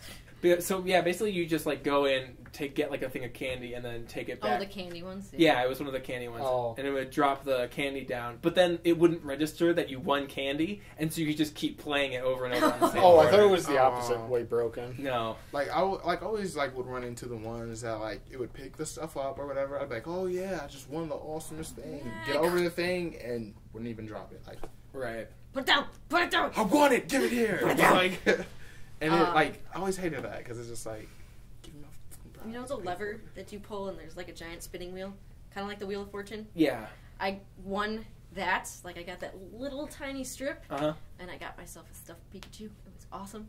S2: So yeah, basically you just like go in, get like a thing of candy, and then take it back.
S3: Oh, the candy ones?
S2: Yeah, it was one of the candy ones.
S5: Oh.
S2: And it would drop the candy down. But then it wouldn't register that you won candy, and so you could just keep playing it over and over on the same
S5: Oh, I
S2: order.
S5: thought it was the
S4: Oh.
S5: opposite way broken.
S2: No.
S4: Like I always like would run into the ones that like it would pick the stuff up or whatever. I'd be like, oh yeah, I just won the awesomest thing. Get over the thing and wouldn't even drop it. Like
S2: Right.
S3: Put it down! Put it down!
S4: I want it. Give it here.
S3: Put it
S4: It's
S3: down.
S4: like, and it, like I always hated that because it's just like, give me my fucking prize.
S3: You know the lever that you pull and there's like a giant spinning wheel? Kind of like the Wheel of Fortune?
S2: Yeah.
S3: I won that. Like I got that little tiny strip
S2: Uh-huh.
S3: and I got myself a stuffed Pikachu. It was awesome.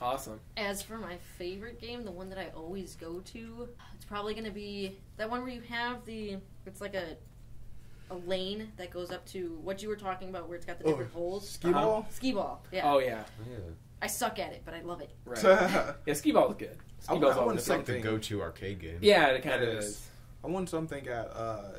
S2: Awesome.
S3: As for my favorite game, the one that I always go to, it's probably going to be that one where you have it's like a lane that goes up to what you were talking about where it's got the different holes.
S4: Skee ball.
S3: Skee ball, yeah.
S2: Oh, yeah.
S3: I suck at it, but I love it.
S2: Right. Yeah, skee ball's good. Skee
S4: I
S2: ball's
S4: want
S2: always
S6: It's like
S2: good.
S6: the go-to arcade game.
S2: Yeah, it kind of
S4: It is.
S2: is.
S4: I won something at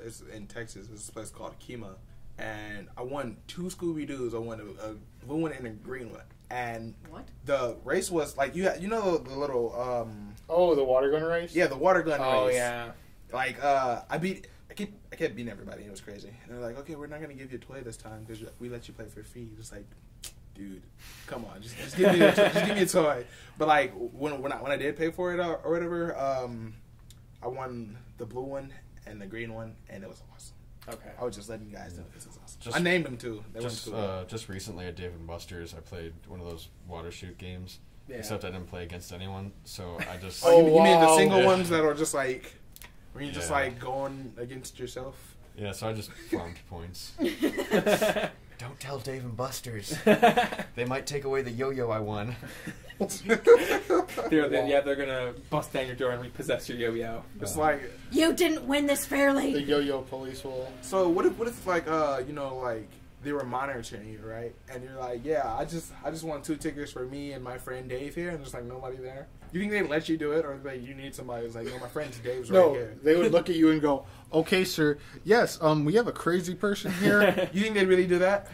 S4: it's in Texas. It's a place called Kima, and I won 2 Scooby Doos. I won a blue one and a green one. And
S3: What?
S4: the race was like you know the little
S5: Oh, the water gun race.
S4: yeah, the water gun
S2: Oh,
S4: race.
S2: yeah.
S4: Like I kept beating everybody. It was crazy. And they're like, okay, we're not gonna give you a toy this time because we let you play for free. Just like, dude, come on, just give me just give me a toy. But like when I did pay for it or whatever, I won the blue one and the green one, and it was awesome.
S2: Okay.
S4: I was just letting you guys know this is awesome.
S6: Just-
S4: I named them too. They went cool.
S6: Just recently at Dave & Buster's, I played one of those water shoot games.
S2: Yeah.
S6: Except I didn't play against anyone, so I just.
S4: Oh, you mean the
S5: wow.
S4: single
S6: Yeah.
S4: ones that are just like when you just
S6: Yeah.
S4: like going against yourself?
S6: Yeah, so I just farmed points. Don't tell Dave & Buster's. They might take away the yo-yo I won.
S2: They're gonna bust down your door and repossess your yo-yo.
S4: It's like
S3: You didn't win this
S5: The
S3: fairly!
S5: yo-yo police will.
S4: so. What if like you know like they were monitoring you, right? And you're like, yeah, I just want 2 tickets for me and my friend Dave here, and there's like nobody there. You think they'd let you do it, or like you need somebody who's like, no, my friend Dave's right
S5: No,
S4: here?
S5: they would look at you and go, "Okay, sir. Yes, we have a crazy person here."
S4: You think they'd really do that?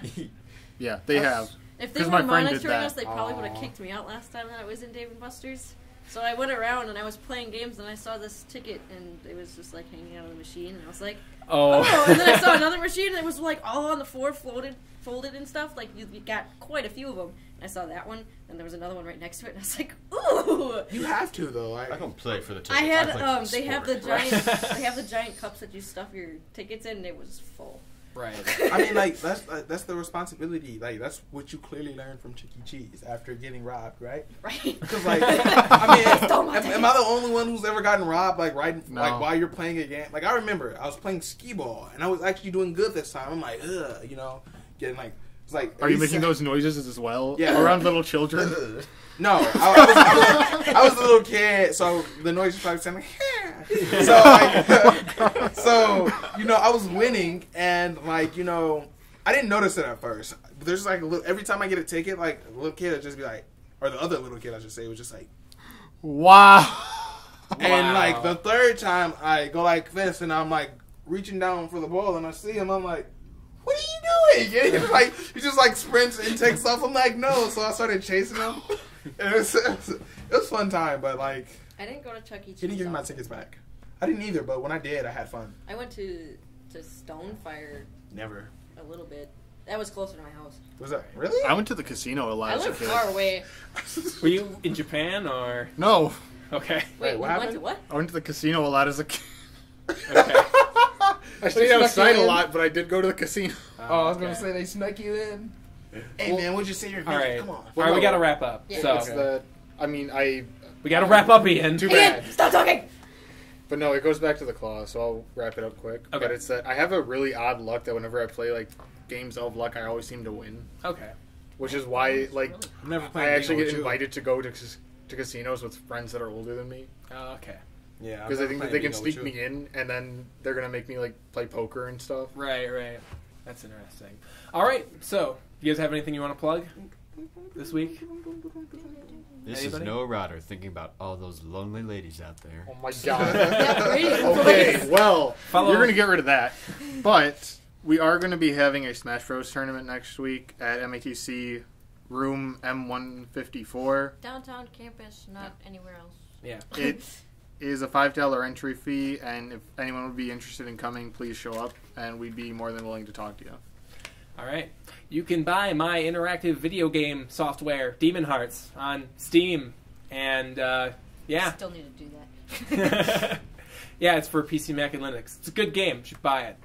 S5: Yeah, they have.
S3: If they were monitoring us, they probably would have kicked me out last time that I was in Dave & Buster's. So I went around and I was playing games and I saw this ticket and it was just like hanging out of the machine and I was like, oh. And then I saw another machine and it was like all on the floor, folded and stuff. Like you got quite a few of them. And I saw that one and there was another one right next to it and I was like, ooh.
S4: You have to though.
S6: I don't play for the tickets.
S3: I had they have the giant cups that you stuff your tickets in and it was full.
S2: Right.
S4: I mean, like that's the responsibility. Like that's what you clearly learned from Chuck E. Cheese after getting robbed, right?
S3: Right.
S4: Because like, I mean, am I the only one who's ever gotten robbed? Like like while you're playing a game? Like I remember I was playing skee ball and I was actually doing good this time. I'm like, ugh, you know, getting like it's like.
S5: Are you making those noises as well?
S4: Yeah.
S5: Around little children.
S4: No, I was a little kid, so the noise was probably sounding like, so you know, I was winning, and like, you know, I didn't notice it at first. But there's like every time I get a ticket, like a little kid would just be like, or the other little kid I should say was just like,
S5: wow.
S4: And like the third time I go like this, and I'm like reaching down for the ball, and I see him, I'm like, what are you doing? And he just like sprints and takes off. I'm like, no. So I started chasing him. It was a fun time, but like
S3: I didn't go to Chuck E. Cheese.
S4: He didn't give me my tickets back. I didn't either, but when I did, I had fun.
S3: I went to Stonefire.
S4: Never.
S3: A little bit. That was closer to my house.
S4: Was that really?
S5: I went to the casino a lot.
S3: I lived far away.
S2: Were you in Japan or
S5: no?
S2: Okay.
S3: Wait, what happened? Went to what?
S5: I went to the casino a lot as a kid.
S2: Okay.
S5: I stayed outside a lot, but I did go to the casino.
S4: I was gonna say they snuck you in. Hey man, what'd you say? All
S2: right,
S4: come on.
S2: All right, we gotta wrap up.
S3: Yeah.
S2: So we gotta wrap up, Ian.
S5: Too bad.
S3: Stop talking.
S5: But no, it goes back to the claw, so I'll wrap it up quick.
S2: Okay.
S5: But it's that I have a really odd luck that whenever I play like games of luck, I always seem to win.
S2: Okay.
S5: Which is why like I actually get invited to go to casinos with friends that are older than me.
S2: Oh, okay.
S4: Yeah.
S5: Because I think that they can sneak me in, and then they're gonna make me like play poker and stuff.
S2: Right. That's interesting. All right, so you guys have anything you want to plug this week?
S6: This
S2: Anybody?
S6: is Noah Rotter thinking about all those lonely ladies out there.
S5: Oh my god. Okay, well, you're going to get rid of that. But we are going to be having a Smash Bros. Tournament next week at MATC room M154.
S3: Downtown campus, not anywhere else.
S2: Yeah.
S5: It is a $5 entry fee, and if anyone would be interested in coming, please show up, and we'd be more than willing to talk to you.
S2: All right. You can buy my interactive video game software, Demon Hearts, on Steam. And, yeah.
S3: Still need to do that.
S2: Yeah, it's for PC, Mac, and Linux. It's a good game. You should buy it.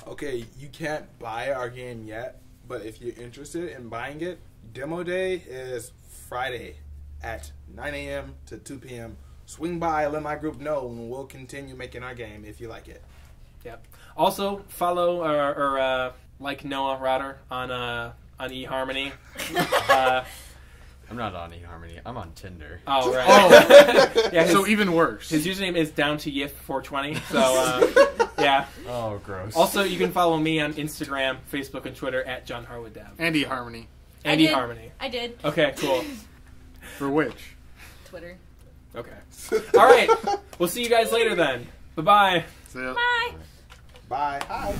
S4: Okay, you can't buy our game yet, but if you're interested in buying it, demo day is Friday at 9 a.m. to 2 p.m. Swing by, let my group know, and we'll continue making our game if you like it.
S2: Yep. Also, follow or like Noah Rotter on eHarmony.
S6: I'm not on eHarmony. I'm on Tinder.
S2: Oh, right. Yeah,
S5: so even worse.
S2: His username is DownToYif420. So, yeah.
S6: Oh, gross.
S2: Also, you can follow me on Instagram, Facebook, and Twitter at John Harwood Dev.
S5: And eHarmony.
S2: And eHarmony.
S3: I did.
S2: Okay, cool.
S5: For which?
S3: Twitter.
S2: Okay. All right. We'll see you guys later then. Bye-bye.
S5: See ya.
S3: Bye.
S4: Bye. Hi.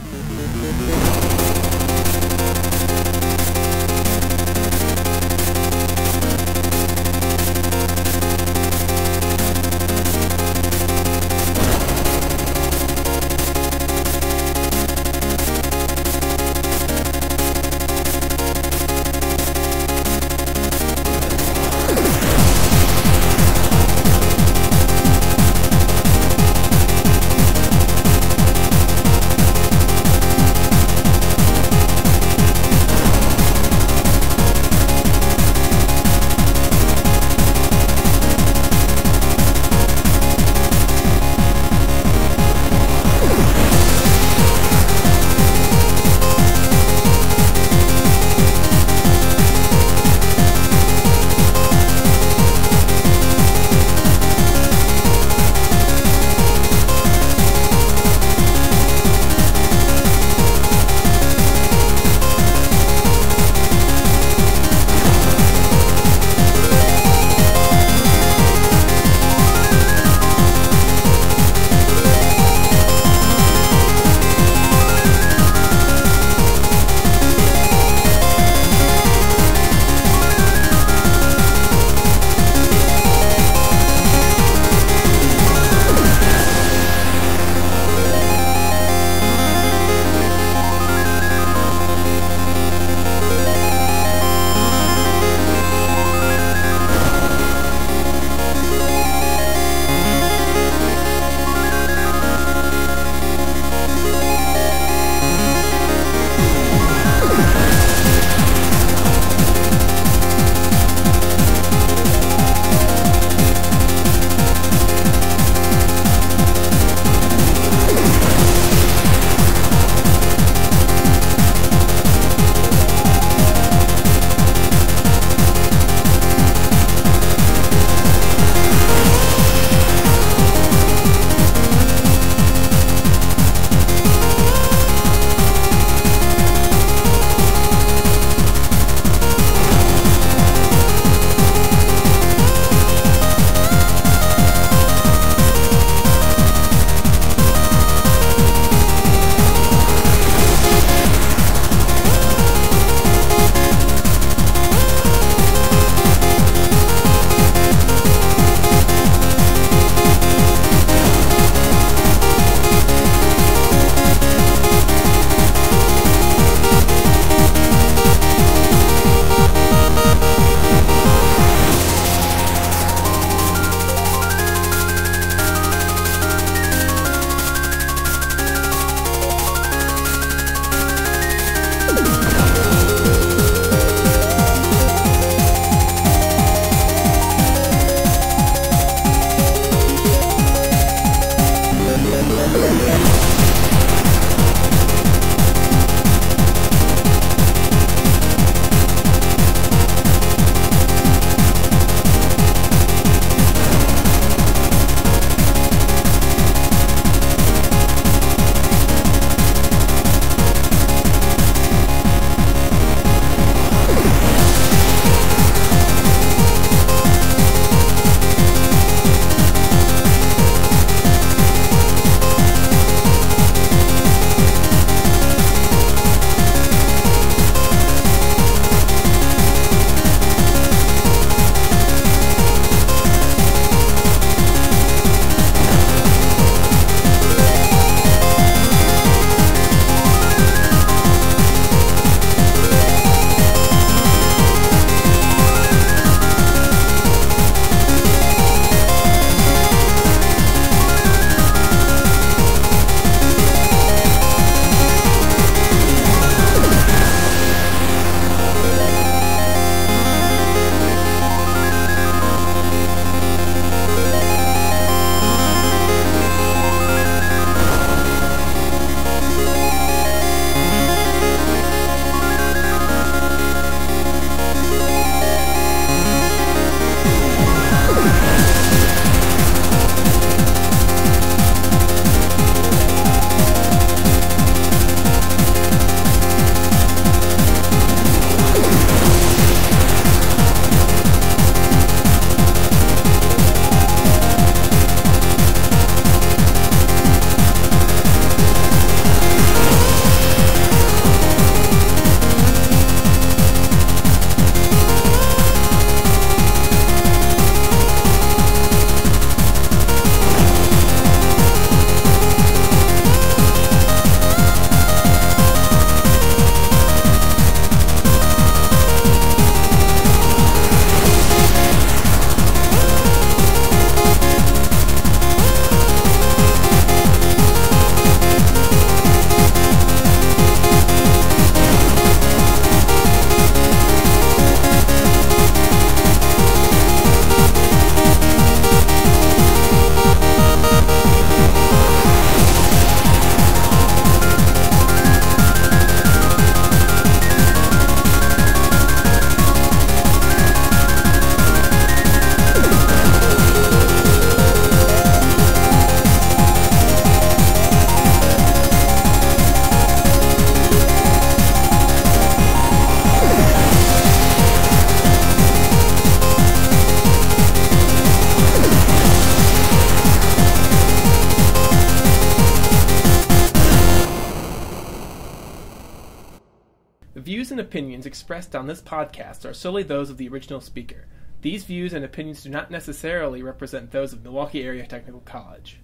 S2: and opinions expressed on this podcast are solely those of the original speaker. These views and opinions do not necessarily represent those of Milwaukee Area Technical College.